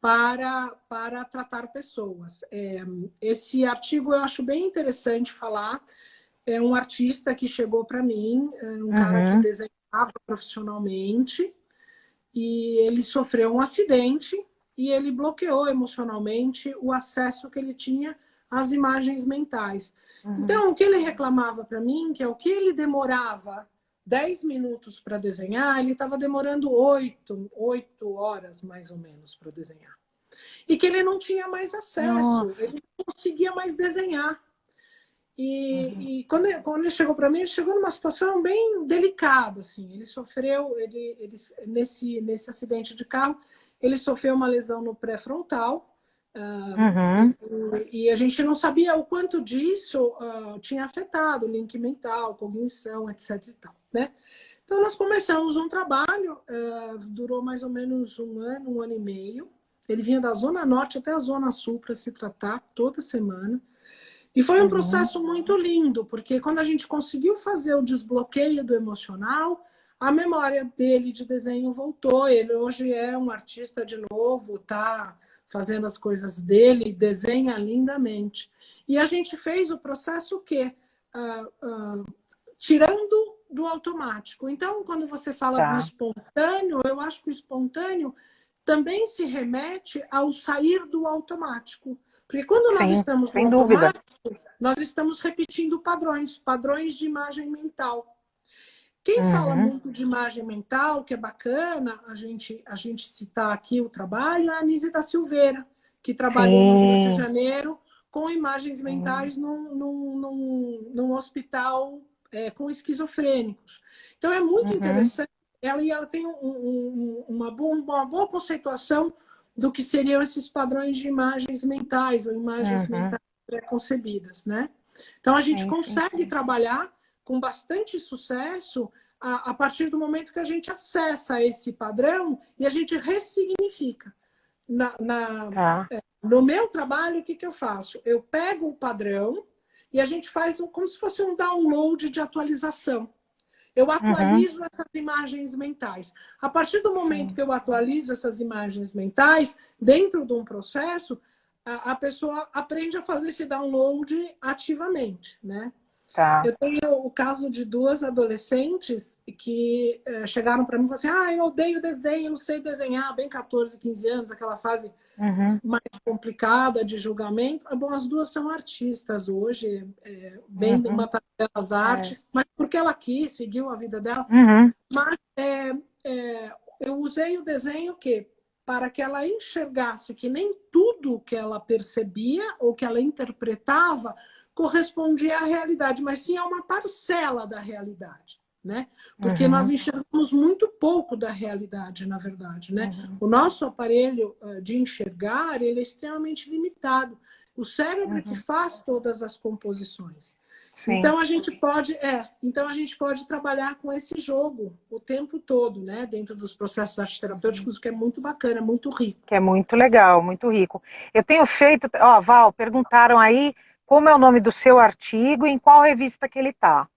[SPEAKER 1] para tratar pessoas. Esse artigo eu acho bem interessante falar. É um artista que chegou para mim, um cara que desenhava profissionalmente, e ele sofreu um acidente e ele bloqueou emocionalmente o acesso que ele tinha às imagens mentais. Então, o que ele reclamava para mim, que é o que ele demorava 10 minutos para desenhar, ele estava demorando 8 horas, mais ou menos, para desenhar. E que ele não tinha mais acesso, ele não conseguia mais desenhar. E quando ele chegou para mim, ele chegou numa situação bem delicada, assim. Ele sofreu, nesse acidente de carro, ele sofreu uma lesão no pré-frontal. E a gente não sabia o quanto disso tinha afetado o link mental, cognição, etc. E tal, né? Então, nós começamos um trabalho, durou mais ou menos um ano e meio. Ele vinha da Zona Norte até a Zona Sul para se tratar toda semana. E foi um processo muito lindo, porque quando a gente conseguiu fazer o desbloqueio do emocional, a memória dele de desenho voltou. Ele hoje é um artista de novo, está fazendo as coisas dele, desenha lindamente. E a gente fez o processo o quê? Tirando do automático. Então, quando você fala do espontâneo, eu acho que o espontâneo também se remete ao sair do automático. Porque quando nós estamos no automático, nós estamos repetindo padrões de imagem mental. Quem fala muito de imagem mental, que é bacana a gente citar aqui o trabalho, é a Anísia da Silveira, que trabalhou no Rio de Janeiro com imagens mentais num hospital com esquizofrênicos. Então é muito interessante. Ela tem uma boa conceituação do que seriam esses padrões de imagens mentais ou imagens mentais preconcebidas, né? Então a gente consegue trabalhar com bastante sucesso a partir do momento que a gente acessa esse padrão e a gente ressignifica. No meu trabalho, o que eu faço? Eu pego o padrão e a gente faz como se fosse um download de atualização. eu
[SPEAKER 2] Uhum.
[SPEAKER 1] atualizo essas imagens mentais. A partir do momento que eu atualizo essas imagens mentais, dentro de um processo, a pessoa aprende a fazer esse download ativamente, né?
[SPEAKER 2] Tá.
[SPEAKER 1] Eu tenho o caso de duas adolescentes que chegaram para mim e falaram assim: eu odeio desenho, não sei desenhar, bem 14, 15 anos, aquela fase
[SPEAKER 2] Uhum.
[SPEAKER 1] mais complicada de julgamento. Bom, as duas são artistas hoje, bem de
[SPEAKER 2] Uhum.
[SPEAKER 1] uma das
[SPEAKER 2] É.
[SPEAKER 1] artes, mas porque ela quis, seguiu a vida dela.
[SPEAKER 2] Uhum.
[SPEAKER 1] Mas eu usei o desenho que para que ela enxergasse que nem tudo que ela percebia ou que ela interpretava correspondia à realidade, mas sim a uma parcela da realidade, né? Porque nós
[SPEAKER 2] Uhum.
[SPEAKER 1] enxergamos muito pouco da realidade, na verdade, né?
[SPEAKER 2] Uhum.
[SPEAKER 1] O nosso aparelho de enxergar, ele é extremamente limitado. O cérebro é que
[SPEAKER 2] Uhum.
[SPEAKER 1] faz todas as composições.
[SPEAKER 2] Sim.
[SPEAKER 1] Então a gente pode trabalhar com esse jogo o tempo todo, né? Dentro dos processos arte
[SPEAKER 2] Uhum.
[SPEAKER 1] terapêuticos, que é muito bacana, muito rico.
[SPEAKER 2] Que é muito legal, muito rico. Eu tenho feito, ó, Val, perguntaram aí como é o nome do seu artigo e em qual revista que ele está.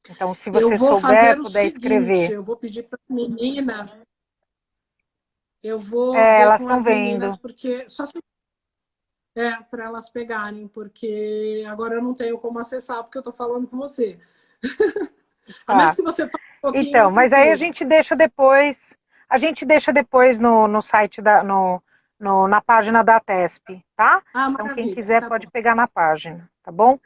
[SPEAKER 2] Então, se
[SPEAKER 1] Eu
[SPEAKER 2] você
[SPEAKER 1] vou
[SPEAKER 2] souber,
[SPEAKER 1] fazer o
[SPEAKER 2] puder
[SPEAKER 1] seguinte,
[SPEAKER 2] escrever.
[SPEAKER 1] eu vou pedir para as meninas, eu vou
[SPEAKER 2] É,
[SPEAKER 1] ver
[SPEAKER 2] elas
[SPEAKER 1] com
[SPEAKER 2] estão
[SPEAKER 1] as meninas,
[SPEAKER 2] vendo.
[SPEAKER 1] porque só se para elas pegarem, porque agora eu não tenho como acessar, porque eu estou falando com você. A menos
[SPEAKER 2] Tá.
[SPEAKER 1] que você fale um pouquinho,
[SPEAKER 2] Então,
[SPEAKER 1] eu
[SPEAKER 2] mas aí
[SPEAKER 1] procuro.
[SPEAKER 2] a gente deixa depois no site na página da TESP, tá?
[SPEAKER 1] Ah,
[SPEAKER 2] Então, quem
[SPEAKER 1] maravilha,
[SPEAKER 2] quiser
[SPEAKER 1] tá
[SPEAKER 2] pode
[SPEAKER 1] bom.
[SPEAKER 2] pegar na página, tá bom?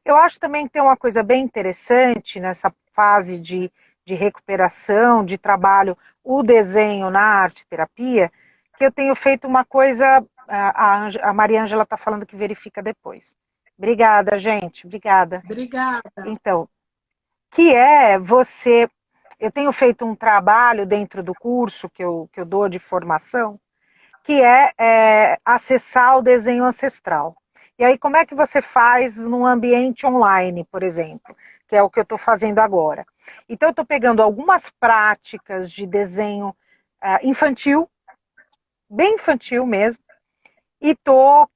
[SPEAKER 2] Eu acho também que tem uma coisa bem interessante nessa fase de recuperação, de trabalho, o desenho na arte terapia, que eu tenho feito uma coisa, a Maria Ângela está falando que verifica depois. Obrigada, gente, obrigada.
[SPEAKER 1] Obrigada.
[SPEAKER 2] Então, que é você. Eu tenho feito um trabalho dentro do curso que eu dou de formação, que acessar o desenho ancestral. E aí, como é que você faz num ambiente online, por exemplo? Que é o que eu estou fazendo agora. Então, eu estou pegando algumas práticas de desenho infantil, bem infantil mesmo, e estou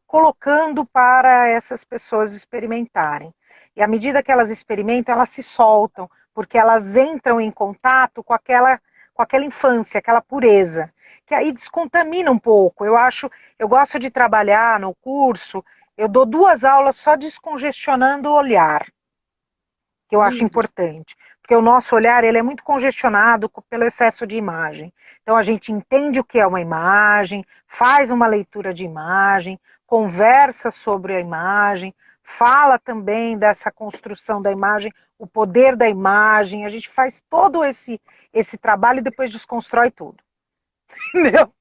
[SPEAKER 2] colocando para essas pessoas experimentarem. E à medida que elas experimentam, elas se soltam, porque elas entram em contato com aquela infância, aquela pureza, que aí descontamina um pouco. Eu gosto de trabalhar no curso, eu dou 2 aulas só descongestionando o olhar, que eu acho
[SPEAKER 1] Lindo.
[SPEAKER 2] importante, porque o nosso olhar ele é muito congestionado pelo excesso de imagem. Então a gente entende o que é uma imagem, faz uma leitura de imagem, conversa sobre a imagem, fala também dessa construção da imagem, o poder da imagem, a gente faz todo esse trabalho e depois desconstrói tudo. Entendeu?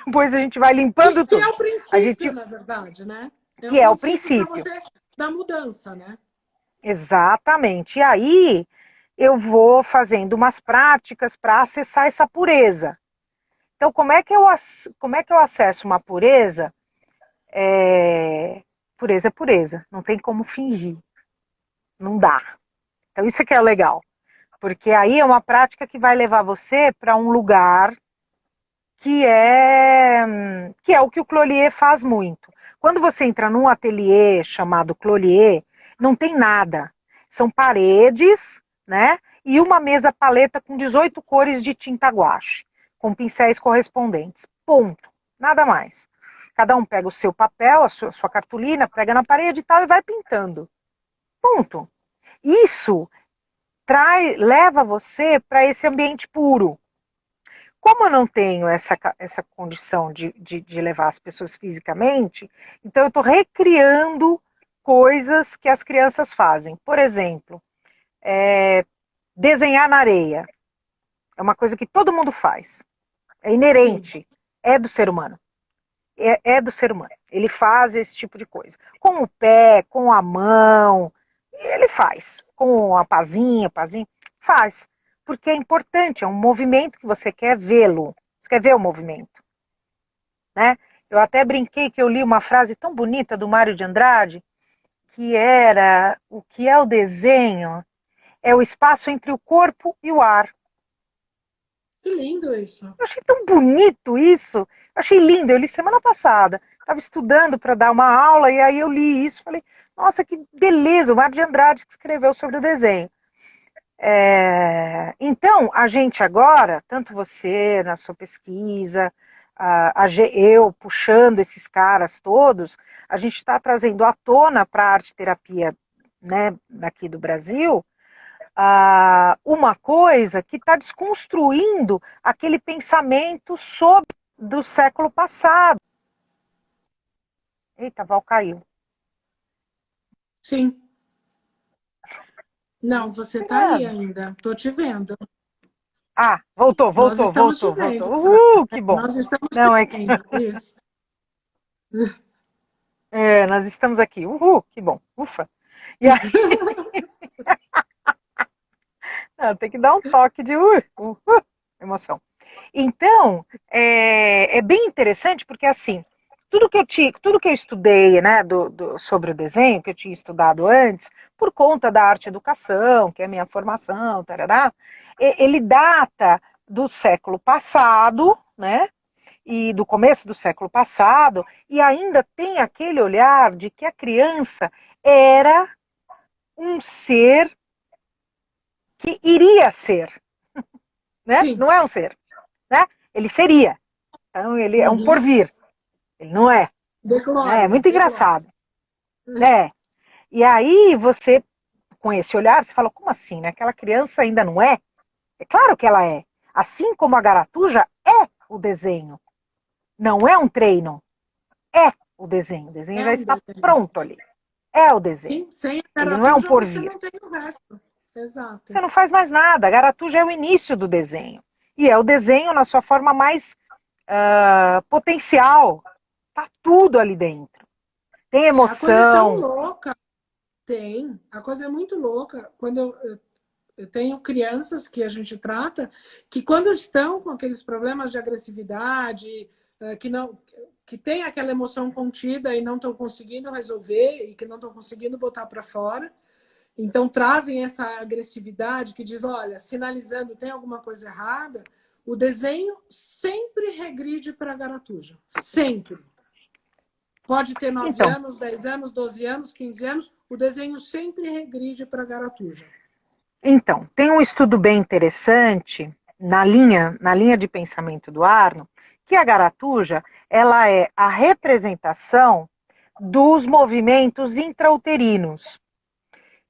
[SPEAKER 2] Depois a gente vai limpando
[SPEAKER 1] Que é
[SPEAKER 2] tudo.
[SPEAKER 1] o
[SPEAKER 2] A
[SPEAKER 1] princípio,
[SPEAKER 2] gente
[SPEAKER 1] na verdade, né? É
[SPEAKER 2] que
[SPEAKER 1] o
[SPEAKER 2] é o
[SPEAKER 1] princípio para
[SPEAKER 2] princípio.
[SPEAKER 1] você da mudança, né?
[SPEAKER 2] Exatamente. E aí eu vou fazendo umas práticas para acessar essa pureza. Então, como é que eu acesso uma pureza? Pureza é pureza, não tem como fingir, não dá. Então, isso que é legal, porque aí é uma prática que vai levar você para um lugar que é o que o Clolier faz muito. Quando você entra num ateliê chamado Clolier, não tem nada. São paredes, né? E uma mesa paleta com 18 cores de tinta guache, com pincéis correspondentes. Ponto. Nada mais. Cada um pega o seu papel, sua cartolina, pega na parede e tal e vai pintando. Ponto. Isso leva você para esse ambiente puro. Como eu não tenho essa condição de levar as pessoas fisicamente, então eu estou recriando coisas que as crianças fazem. Por exemplo, desenhar na areia. É uma coisa que todo mundo faz. É
[SPEAKER 1] Sim.
[SPEAKER 2] inerente. É do ser humano. É do ser humano. Ele faz esse tipo de coisa. Com o pé, com a mão, ele faz. Com a pazinha, faz. Porque é importante, é um movimento que você quer vê-lo. Você quer ver o movimento, né? Eu até brinquei que eu li uma frase tão bonita do Mário de Andrade, que era: o que é o desenho é o espaço entre o corpo e o ar.
[SPEAKER 1] Que lindo isso.
[SPEAKER 2] Eu achei tão bonito isso. Eu achei lindo. Eu li semana passada. Estava estudando para dar uma aula e aí eu li isso. Falei, nossa, que beleza. O Mário de Andrade que escreveu sobre o desenho. Então, a gente agora, tanto você na sua pesquisa, eu puxando esses caras todos, a gente está trazendo à tona para a arte terapia, né, daqui do Brasil, uma coisa que está desconstruindo aquele pensamento do século passado. Eita, a Val caiu.
[SPEAKER 1] Sim. Não, você está aí ainda. Estou te vendo.
[SPEAKER 2] Voltou.
[SPEAKER 1] Nós estamos te vendo.
[SPEAKER 2] Que bom.
[SPEAKER 1] Nós estamos
[SPEAKER 2] Não,
[SPEAKER 1] te
[SPEAKER 2] é que...
[SPEAKER 1] vendo. Isso.
[SPEAKER 2] nós estamos aqui. Que bom. Ufa. E aí... Não, tem que dar um toque de emoção. Então, é bem interessante porque, assim, tudo que eu estudei, né, sobre o desenho, que eu tinha estudado antes, por conta da arte-educação, que é a minha formação, tarará, ele data do século passado, né, e do começo do século passado, e ainda tem aquele olhar de que a criança era um ser que iria ser, né?
[SPEAKER 1] Sim.
[SPEAKER 2] Não é um ser, né? Ele seria. Então ele é um porvir. Ele não é. Né? É muito engraçado. Né? E aí você, com esse olhar, você fala, como assim? Né? Aquela criança ainda não é? É claro que ela é. Assim como a garatuja é o desenho. Não é um treino. É o desenho. O desenho já está pronto ali. É o desenho.
[SPEAKER 1] Sim, sem a
[SPEAKER 2] Ele não é um
[SPEAKER 1] garatuja você
[SPEAKER 2] porvir.
[SPEAKER 1] não tem o resto. Exato.
[SPEAKER 2] Você não faz mais nada. A garatuja é o início do desenho. E é o desenho na sua forma mais potencial. Tá tudo ali dentro. Tem emoção.
[SPEAKER 1] A coisa é tão louca. Tem. A coisa é muito louca. Quando eu tenho crianças que a gente trata, que quando estão com aqueles problemas de agressividade, que tem aquela emoção contida e não estão conseguindo resolver e que não estão conseguindo botar para fora, então trazem essa agressividade que diz, olha, sinalizando tem alguma coisa errada, o desenho sempre regride para a garatuja. Sempre. Pode ter 9 anos, 10 anos, 12 anos, 15 anos, o desenho sempre regride para a garatuja.
[SPEAKER 2] Então, tem um estudo bem interessante na linha de pensamento do Arno, que a garatuja ela é a representação dos movimentos intrauterinos.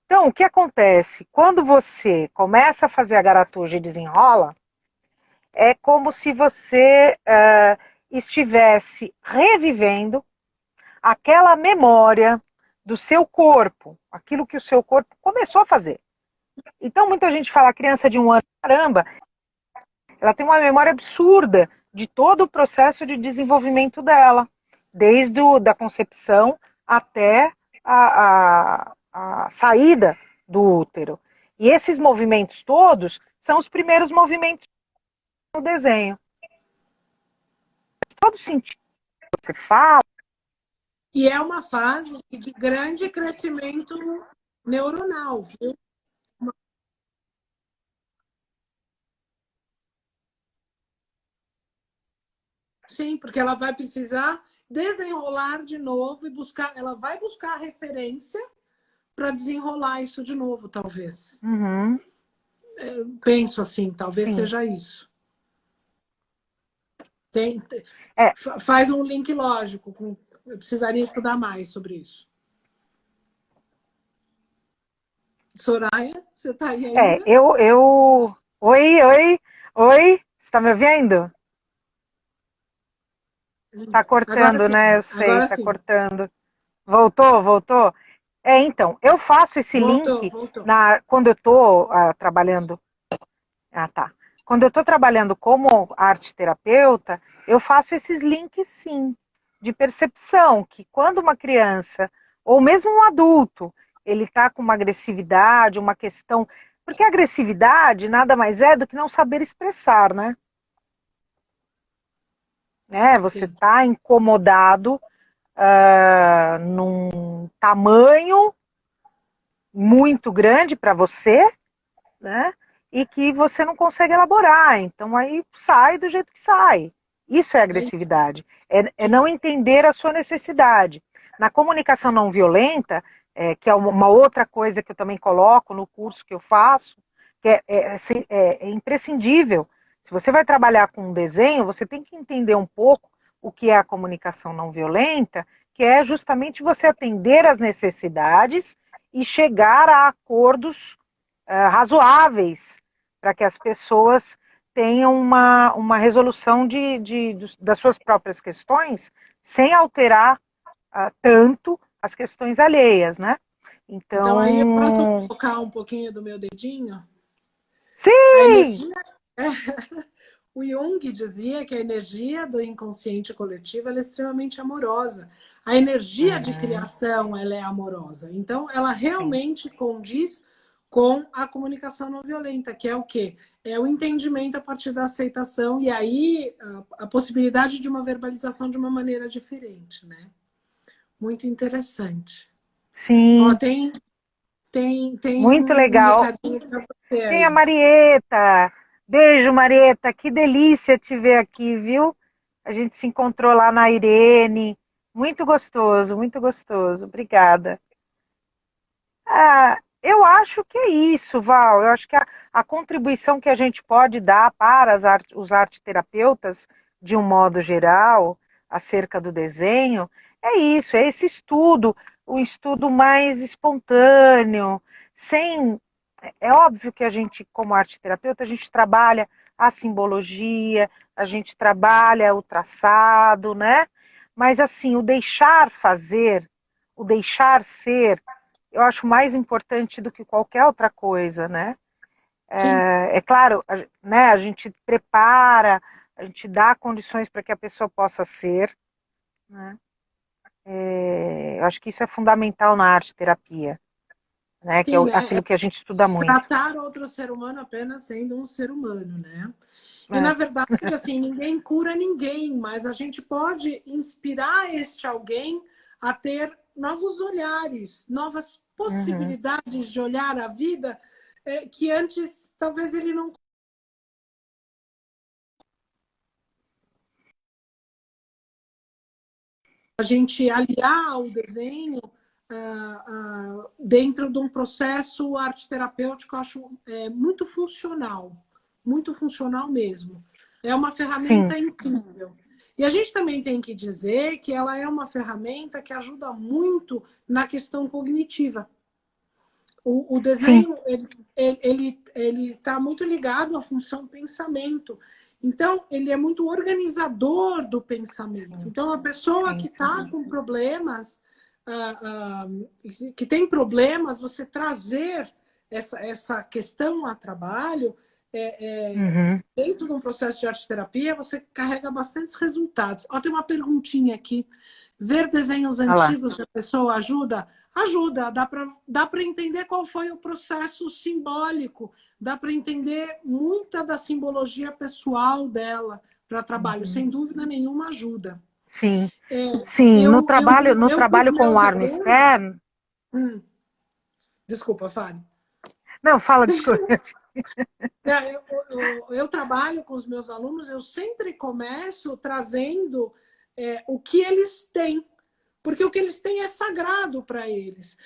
[SPEAKER 2] Então, o que acontece? Quando você começa a fazer a garatuja e desenrola, é como se você estivesse revivendo aquela memória do seu corpo, aquilo que o seu corpo começou a fazer. Então, muita gente fala, a criança de 1 ano, caramba, ela tem uma memória absurda de todo o processo de desenvolvimento dela, desde da concepção até a saída do útero. E esses movimentos todos são os primeiros movimentos no desenho. Todo sentido que você fala.
[SPEAKER 1] E é uma fase de grande crescimento neuronal, viu? Sim, porque ela vai precisar desenrolar de novo e buscar, ela vai buscar a referência para desenrolar isso de novo, talvez.
[SPEAKER 2] Uhum.
[SPEAKER 1] Penso assim, talvez seja isso. Faz um link lógico. Eu precisaria estudar mais sobre isso. Soraya, você está aí ainda?
[SPEAKER 2] Oi, você está me ouvindo? Tá cortando, né? Eu sei, tá cortando. Voltou? Então, eu faço esse link
[SPEAKER 1] voltou.
[SPEAKER 2] quando eu estou trabalhando. Tá. Quando eu estou trabalhando como arte terapeuta, eu faço esses links sim, de percepção, que quando uma criança, ou mesmo um adulto, ele está com uma agressividade, uma questão. Porque a agressividade nada mais é do que não saber expressar, né? Você está incomodado num tamanho muito grande para você, né? E que você não consegue elaborar. Então aí sai do jeito que sai. Isso é agressividade. É não entender a sua necessidade. Na comunicação não violenta, que é uma outra coisa que eu também coloco no curso que eu faço, que é imprescindível. Se você vai trabalhar com um desenho, você tem que entender um pouco o que é a comunicação não violenta, que é justamente você atender às necessidades e chegar a acordos razoáveis para que as pessoas tenham uma resolução das suas próprias questões sem alterar tanto as questões alheias, né?
[SPEAKER 1] Então aí eu posso
[SPEAKER 2] Então,
[SPEAKER 1] colocar um pouquinho do meu dedinho? A
[SPEAKER 2] sim!
[SPEAKER 1] energia. O Jung dizia que a energia do inconsciente coletivo ela é extremamente amorosa. A energia de criação ela é amorosa. Então, ela
[SPEAKER 2] Sim.
[SPEAKER 1] realmente condiz com a comunicação não violenta, que é o quê? É o entendimento a partir da aceitação e aí a possibilidade de uma verbalização de uma maneira diferente, né? Muito interessante. Ó,
[SPEAKER 2] Sim,
[SPEAKER 1] tem
[SPEAKER 2] muito
[SPEAKER 1] um
[SPEAKER 2] legal.
[SPEAKER 1] recadinho para você
[SPEAKER 2] Tem a
[SPEAKER 1] aí.
[SPEAKER 2] Marieta. Beijo, Marieta. Que delícia te ver aqui, viu? A gente se encontrou lá na Irene. Muito gostoso, muito gostoso. Obrigada. Eu acho que é isso, Val. Eu acho que a contribuição que a gente pode dar para os arteterapeutas, de um modo geral, acerca do desenho, é isso, é esse estudo, o estudo mais espontâneo, sem. É óbvio que a gente, como arteterapeuta, a gente trabalha a simbologia, a gente trabalha o traçado, né? Mas assim, o deixar fazer, o deixar ser, eu acho mais importante do que qualquer outra coisa, né?
[SPEAKER 1] Sim.
[SPEAKER 2] É claro, né, a gente prepara, a gente dá condições para que a pessoa possa ser, né? Eu acho que isso é fundamental na arte terapia, né? Que é
[SPEAKER 1] Sim, né?
[SPEAKER 2] aquilo que a gente estuda muito.
[SPEAKER 1] Tratar outro ser humano apenas sendo um ser humano, né? E na
[SPEAKER 2] É.
[SPEAKER 1] verdade, assim, ninguém cura ninguém, mas a gente pode inspirar este alguém a ter novos olhares, novas
[SPEAKER 2] Uhum.
[SPEAKER 1] possibilidades de olhar a vida que antes talvez ele não. A gente aliar o desenho dentro de um processo arte terapêutico, eu acho muito funcional mesmo. É uma
[SPEAKER 2] Sim,
[SPEAKER 1] ferramenta incrível. E a gente também tem que dizer que ela é uma ferramenta que ajuda muito na questão cognitiva. O
[SPEAKER 2] sim,
[SPEAKER 1] desenho ele está muito ligado à função pensamento. Então, ele é muito organizador do pensamento.
[SPEAKER 2] sim,
[SPEAKER 1] Então, a pessoa
[SPEAKER 2] sim,
[SPEAKER 1] que
[SPEAKER 2] sim.
[SPEAKER 1] está com problemas, que tem problemas, você trazer essa questão a trabalho,
[SPEAKER 2] Uhum.
[SPEAKER 1] dentro de um processo de arte-terapia, você carrega bastantes resultados. Ó, tem uma perguntinha aqui. Ver desenhos
[SPEAKER 2] Olha lá.
[SPEAKER 1] antigos da pessoa ajuda? Ajuda, dá para entender qual foi o processo simbólico, dá para entender muita da simbologia pessoal dela para trabalho,
[SPEAKER 2] Uhum.
[SPEAKER 1] sem dúvida nenhuma ajuda.
[SPEAKER 2] Sim,
[SPEAKER 1] É,
[SPEAKER 2] sim. No
[SPEAKER 1] eu com os
[SPEAKER 2] trabalho com o
[SPEAKER 1] meus
[SPEAKER 2] ar no
[SPEAKER 1] alunos.
[SPEAKER 2] externo.
[SPEAKER 1] Desculpa, Fábio.
[SPEAKER 2] Não, fala, desculpa.
[SPEAKER 1] Eu trabalho com os meus alunos, eu sempre começo trazendo o que eles têm, porque o que eles têm é sagrado para eles.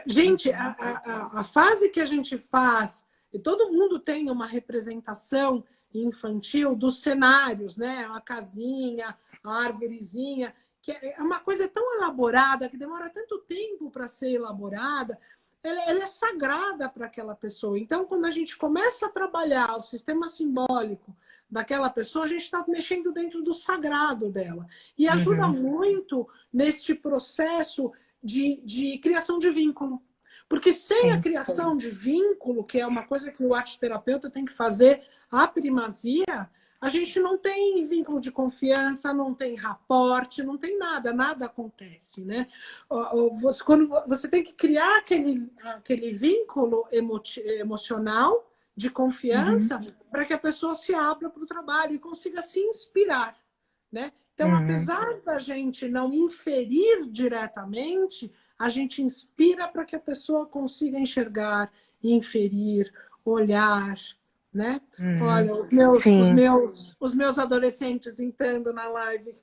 [SPEAKER 1] Gente, a fase que a gente faz, e todo mundo tem uma representação infantil dos cenários, né? A casinha, a árvorezinha, que é uma coisa tão elaborada, que demora tanto tempo para ser elaborada, ela é sagrada para aquela pessoa. Então, quando a gente começa a trabalhar o sistema simbólico daquela pessoa, a gente está mexendo dentro do sagrado dela. E ajuda
[SPEAKER 2] Uhum.
[SPEAKER 1] muito neste processo de criação de vínculo. Porque sem a
[SPEAKER 2] Sim.
[SPEAKER 1] criação de vínculo, que é uma coisa que o arte-terapeuta tem que fazer a primazia, a gente não tem vínculo de confiança, não tem raporte, não tem nada, nada acontece, né? Quando você tem que criar aquele vínculo emocional de
[SPEAKER 2] Uhum.
[SPEAKER 1] confiança para que a pessoa se abra para o trabalho e consiga se inspirar, né? Então,
[SPEAKER 2] Uhum.
[SPEAKER 1] apesar da gente não inferir diretamente, a gente inspira para que a pessoa consiga enxergar, inferir, olhar, né?
[SPEAKER 2] Uhum.
[SPEAKER 1] Olha, os meus, os
[SPEAKER 2] Sim.
[SPEAKER 1] meus, os meus adolescentes entrando na live.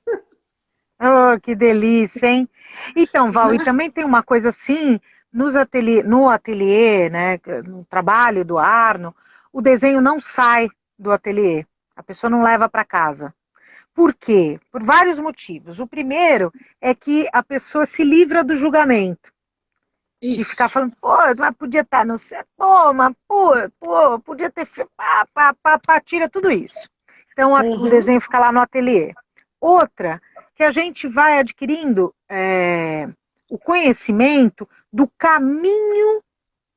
[SPEAKER 2] Oh, que delícia, hein? Então, Val, e também tem uma coisa assim, no ateliê, né, no trabalho do Arno, o desenho não sai do ateliê. A pessoa não leva para casa. Por quê? Por vários motivos. O primeiro é que a pessoa se livra do julgamento. De ficar
[SPEAKER 1] Isso.
[SPEAKER 2] falando, pô, mas podia estar no céu, pô, mas pô, podia ter feito, tira tudo isso. Então o
[SPEAKER 1] Uhum.
[SPEAKER 2] desenho fica lá no ateliê. Outra, que a gente vai adquirindo o conhecimento do caminho,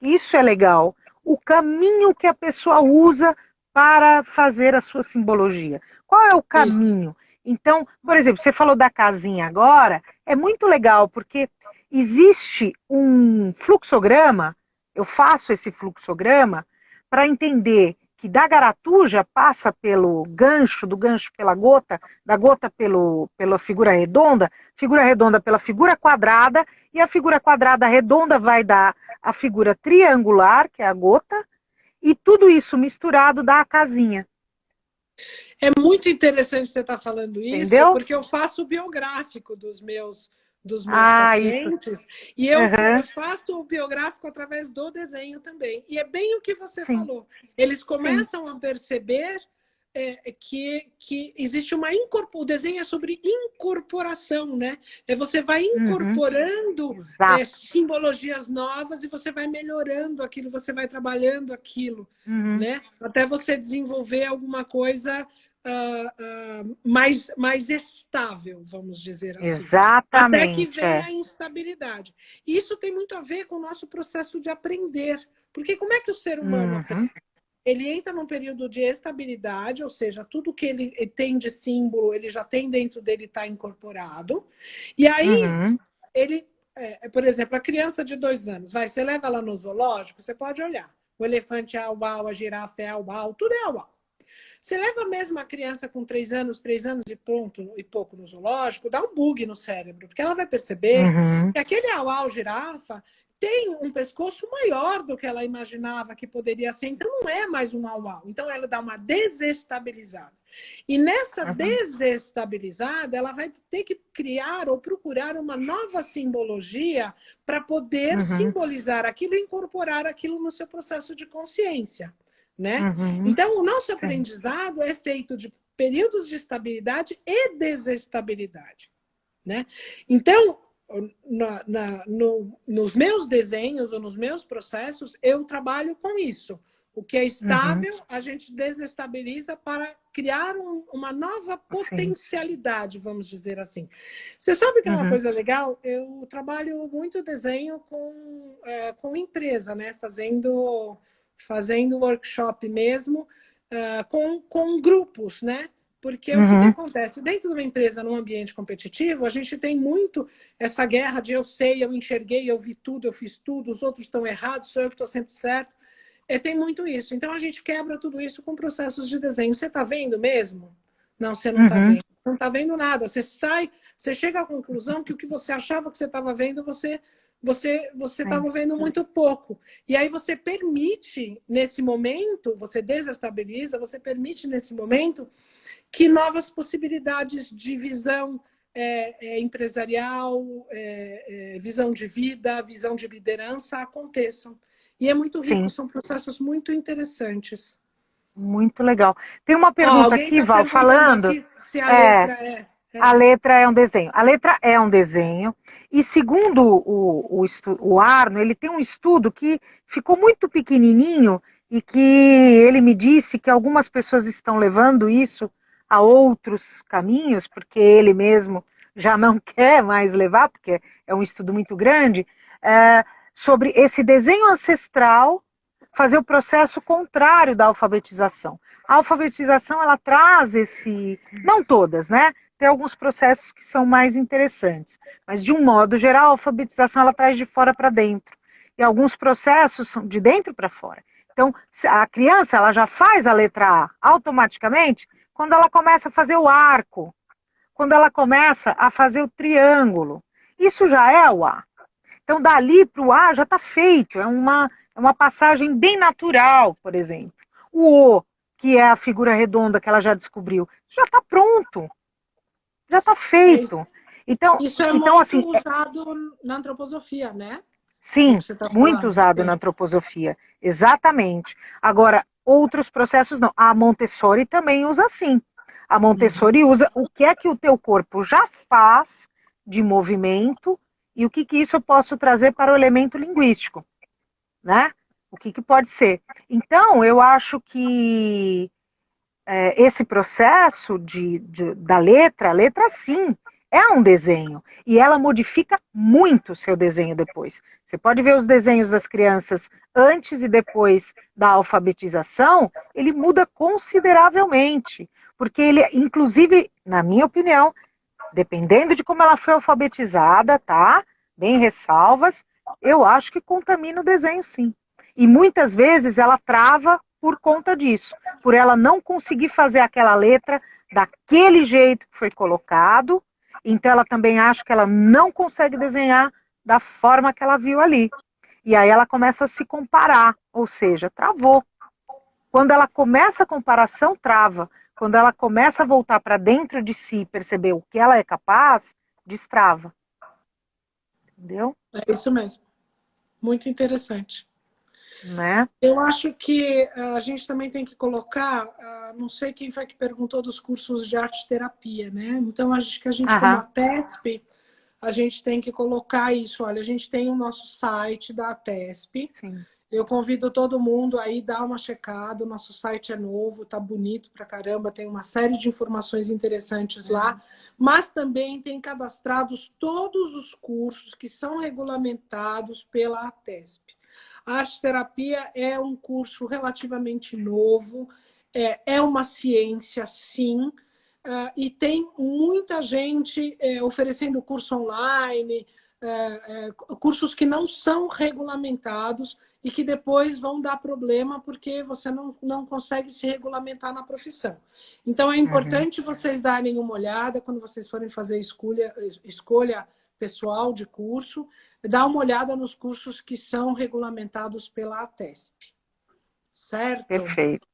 [SPEAKER 2] isso é legal, o caminho que a pessoa usa para fazer a sua simbologia. Qual é o
[SPEAKER 1] Isso.
[SPEAKER 2] caminho? Então, por exemplo, você falou da casinha agora, é muito legal, porque existe um fluxograma, eu faço esse fluxograma para entender que da garatuja passa pelo gancho, do gancho pela gota, da gota pela figura redonda pela figura quadrada, e a figura quadrada redonda vai dar a figura triangular, que é a gota, e tudo isso misturado dá a casinha.
[SPEAKER 1] É muito interessante você estar falando isso,
[SPEAKER 2] Entendeu?
[SPEAKER 1] porque eu faço o biográfico dos meus
[SPEAKER 2] Ah, isso.
[SPEAKER 1] pacientes e eu
[SPEAKER 2] Uhum,
[SPEAKER 1] faço o biográfico através do desenho também. E é bem o que você
[SPEAKER 2] sim,
[SPEAKER 1] falou. Eles
[SPEAKER 2] sim.
[SPEAKER 1] começam a perceber que existe uma incorporação. O desenho é sobre incorporação, né? Você vai
[SPEAKER 2] Uhum,
[SPEAKER 1] incorporando
[SPEAKER 2] exato.
[SPEAKER 1] simbologias novas e você vai melhorando aquilo, você vai trabalhando aquilo,
[SPEAKER 2] Uhum,
[SPEAKER 1] né? Até você desenvolver alguma coisa mais estável, vamos dizer assim. Até que
[SPEAKER 2] exatamente,
[SPEAKER 1] venha
[SPEAKER 2] é.
[SPEAKER 1] a instabilidade. Isso tem muito a ver com o nosso processo de aprender. Porque como é que o ser humano aprende?
[SPEAKER 2] Uhum,
[SPEAKER 1] Ele entra num período de estabilidade, ou seja, tudo que ele tem de símbolo, ele já tem dentro dele, está incorporado. E aí,
[SPEAKER 2] uhum,
[SPEAKER 1] ele, por exemplo, a criança de 2 anos, você leva ela no zoológico, você pode olhar. O elefante é au-au, a girafa é au-au, tudo é au-au. Você leva mesmo a criança com 3 anos e pronto e pouco no zoológico, dá um bug no cérebro, porque ela vai perceber
[SPEAKER 2] uhum,
[SPEAKER 1] que aquele au-au girafa tem um pescoço maior do que ela imaginava que poderia ser, então não é mais um au-au. Então ela dá uma desestabilizada. E nessa
[SPEAKER 2] uhum,
[SPEAKER 1] desestabilizada, ela vai ter que criar ou procurar uma nova simbologia para poder
[SPEAKER 2] uhum,
[SPEAKER 1] simbolizar aquilo e incorporar aquilo no seu processo de consciência, né?
[SPEAKER 2] uhum,
[SPEAKER 1] Então, o nosso
[SPEAKER 2] sim,
[SPEAKER 1] aprendizado é feito de períodos de estabilidade e desestabilidade, né? Então, nos meus desenhos ou nos meus processos, eu trabalho com isso. O que é
[SPEAKER 2] uhum,
[SPEAKER 1] estável, a gente desestabiliza para criar uma nova
[SPEAKER 2] sim,
[SPEAKER 1] potencialidade, vamos dizer assim. Você sabe que é uma
[SPEAKER 2] uhum,
[SPEAKER 1] coisa legal? Eu trabalho muito desenho com empresa, né? Fazendo workshop mesmo, com grupos, né? Porque o que
[SPEAKER 2] uhum,
[SPEAKER 1] acontece? Dentro de uma empresa, num ambiente competitivo, a gente tem muito essa guerra de eu sei, eu enxerguei, eu vi tudo, eu fiz tudo, os outros estão errados, sou eu que estou sempre certo. Tem muito isso. Então a gente quebra tudo isso com processos de desenho. Você está vendo mesmo? Não, você não está
[SPEAKER 2] uhum,
[SPEAKER 1] vendo. Não está vendo nada. Você chega à conclusão que o que você achava que você estava vendo, você
[SPEAKER 2] sim,
[SPEAKER 1] estava vendo muito pouco. E aí você permite, nesse momento, você desestabiliza, você permite nesse momento que novas possibilidades de visão empresarial, visão de vida, visão de liderança aconteçam. E é muito rico,
[SPEAKER 2] sim,
[SPEAKER 1] são processos muito interessantes.
[SPEAKER 2] muito legal. Tem uma
[SPEAKER 1] Ó,
[SPEAKER 2] pergunta
[SPEAKER 1] alguém
[SPEAKER 2] aqui,
[SPEAKER 1] está
[SPEAKER 2] Val,
[SPEAKER 1] perguntando
[SPEAKER 2] falando,
[SPEAKER 1] aqui se a
[SPEAKER 2] é,
[SPEAKER 1] letra é.
[SPEAKER 2] a letra é um desenho. A letra é um desenho. E segundo o Arno, ele tem um estudo que ficou muito pequenininho e que ele me disse que algumas pessoas estão levando isso a outros caminhos, porque ele mesmo já não quer mais levar, porque é um estudo muito grande, sobre esse desenho ancestral fazer o processo contrário da alfabetização. A alfabetização, ela traz esse, não todas, né? Tem alguns processos que são mais interessantes, mas de um modo geral, a alfabetização ela traz de fora para dentro. E alguns processos são de dentro para fora. Então, a criança ela já faz a letra A automaticamente quando ela começa a fazer o arco, quando ela começa a fazer o triângulo. Isso já é o A. Então, dali para o A já está feito, é uma passagem bem natural, por exemplo. O O, que é a figura redonda que ela já descobriu, já está pronto, já está
[SPEAKER 1] É isso.
[SPEAKER 2] feito. Então,
[SPEAKER 1] Isso é
[SPEAKER 2] então
[SPEAKER 1] muito
[SPEAKER 2] assim,
[SPEAKER 1] usado na antroposofia, né? É o
[SPEAKER 2] Sim,
[SPEAKER 1] que você está
[SPEAKER 2] muito
[SPEAKER 1] falando?
[SPEAKER 2] usado na
[SPEAKER 1] Sim.
[SPEAKER 2] antroposofia. Exatamente. Agora, outros processos não. A Montessori também usa assim. A Montessori
[SPEAKER 1] Uhum.
[SPEAKER 2] usa o que é que o teu corpo já faz de movimento e o que que isso eu posso trazer para o elemento linguístico, né? O que que pode ser. Então, eu acho que esse processo da letra, a letra sim, é um desenho. E ela modifica muito o seu desenho depois. Você pode ver os desenhos das crianças antes e depois da alfabetização, ele muda consideravelmente. Porque ele, inclusive, na minha opinião, dependendo de como ela foi alfabetizada, tá? Bem ressalvas, eu acho que contamina o desenho sim. E muitas vezes ela trava por conta disso, por ela não conseguir fazer aquela letra daquele jeito que foi colocado, então ela também acha que ela não consegue desenhar da forma que ela viu ali. E aí ela começa a se comparar, ou seja, travou. Quando ela começa a comparação, trava. Quando ela começa a voltar para dentro de si, perceber o que ela é capaz, destrava. Entendeu?
[SPEAKER 1] É isso mesmo. Muito interessante.
[SPEAKER 2] Né?
[SPEAKER 1] Eu acho que a gente também tem que colocar, não sei quem foi que perguntou dos cursos de arte-terapia, né? Então, acho que a gente, como a
[SPEAKER 2] Aham.
[SPEAKER 1] TESP, a gente tem que colocar isso. Olha, a gente tem o nosso site da TESP.
[SPEAKER 2] Sim.
[SPEAKER 1] Eu convido todo mundo aí dar uma checada. O nosso site é novo, tá bonito pra caramba, tem uma série de informações interessantes lá, mas também tem cadastrados todos os cursos que são regulamentados pela ATESP. A arte terapia é um curso relativamente novo, é uma ciência, sim, e tem muita gente oferecendo curso online, cursos que não são regulamentados e que depois vão dar problema porque você não consegue se regulamentar na profissão. Então, é
[SPEAKER 2] Uhum.
[SPEAKER 1] importante vocês darem uma olhada quando vocês forem fazer escolha pessoal de curso, dá uma olhada nos cursos que são regulamentados pela ATESP. Certo?
[SPEAKER 2] Perfeito.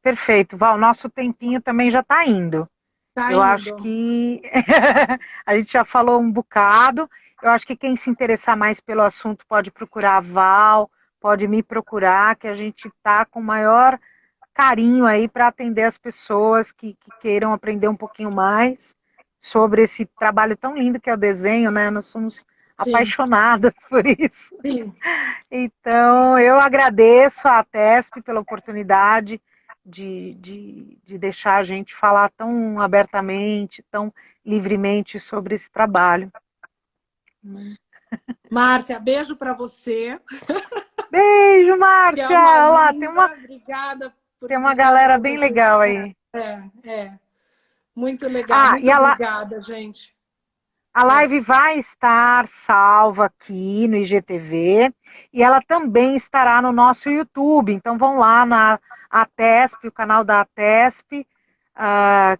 [SPEAKER 2] Perfeito. Val, nosso tempinho também já está indo.
[SPEAKER 1] Tá
[SPEAKER 2] Eu acho
[SPEAKER 1] indo.
[SPEAKER 2] que a gente já falou um bocado. Eu acho que quem se interessar mais pelo assunto pode procurar a Val, pode me procurar, que a gente está com o maior carinho aí para atender as pessoas que queiram aprender um pouquinho mais sobre esse trabalho tão lindo que é o desenho, né? Nós somos
[SPEAKER 1] Sim,
[SPEAKER 2] apaixonadas por isso.
[SPEAKER 1] sim.
[SPEAKER 2] Então, eu agradeço à TESP pela oportunidade de deixar a gente falar tão abertamente, tão livremente sobre esse trabalho.
[SPEAKER 1] Márcia, beijo para você,
[SPEAKER 2] Beijo,
[SPEAKER 1] que é
[SPEAKER 2] Márcia!
[SPEAKER 1] uma
[SPEAKER 2] Olha lá,
[SPEAKER 1] linda. Obrigada,
[SPEAKER 2] tem uma
[SPEAKER 1] obrigada
[SPEAKER 2] galera
[SPEAKER 1] por
[SPEAKER 2] bem
[SPEAKER 1] vocês.
[SPEAKER 2] legal aí.
[SPEAKER 1] É. Muito legal.
[SPEAKER 2] Ah,
[SPEAKER 1] Muito obrigada, gente.
[SPEAKER 2] a live vai estar salva aqui no IGTV e ela também estará no nosso YouTube. Então vão lá na ATESP, o canal da ATESP,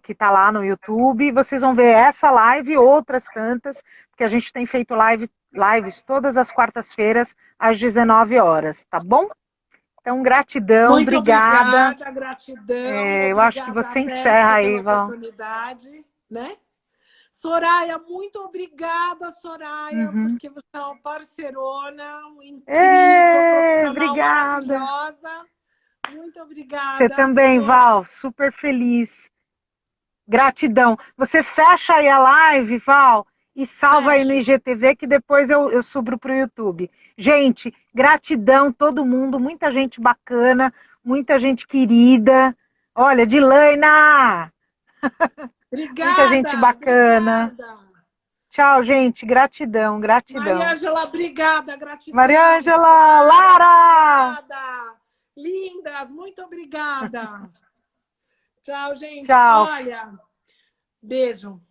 [SPEAKER 2] que está lá no YouTube. E vocês vão ver essa live e outras tantas, porque a gente tem feito lives todas as quartas-feiras às 19 horas, tá bom? Então, gratidão,
[SPEAKER 1] Muito
[SPEAKER 2] obrigada.
[SPEAKER 1] obrigada, gratidão.
[SPEAKER 2] Eu acho que
[SPEAKER 1] Obrigada,
[SPEAKER 2] você encerra
[SPEAKER 1] TESP,
[SPEAKER 2] aí,
[SPEAKER 1] pela
[SPEAKER 2] Val.
[SPEAKER 1] oportunidade, né? Soraya, muito obrigada, Soraya,
[SPEAKER 2] Uhum.
[SPEAKER 1] porque você é uma parceirona incrível, profissional
[SPEAKER 2] Obrigada.
[SPEAKER 1] maravilhosa. Muito
[SPEAKER 2] Você
[SPEAKER 1] obrigada.
[SPEAKER 2] também, Val, super feliz. Gratidão. Você fecha aí a live, Val, e salva aí no
[SPEAKER 1] Fecho.
[SPEAKER 2] IGTV que depois eu subo para o YouTube. Gente, gratidão todo mundo, muita gente bacana, muita gente querida. Olha, Dilaina, muita gente
[SPEAKER 1] Obrigada,
[SPEAKER 2] bacana.
[SPEAKER 1] obrigada.
[SPEAKER 2] Tchau, gente. Gratidão, gratidão.
[SPEAKER 1] Mariângela, obrigada, gratidão.
[SPEAKER 2] Mariângela,
[SPEAKER 1] Flávia,
[SPEAKER 2] Lara.
[SPEAKER 1] obrigada. Lindas, muito obrigada. Tchau, gente.
[SPEAKER 2] Tchau.
[SPEAKER 1] Olha, beijo.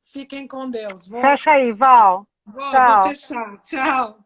[SPEAKER 1] Fiquem com Deus.
[SPEAKER 2] Fecha aí, Val.
[SPEAKER 1] Vou
[SPEAKER 2] Tchau.
[SPEAKER 1] fechar. Tchau.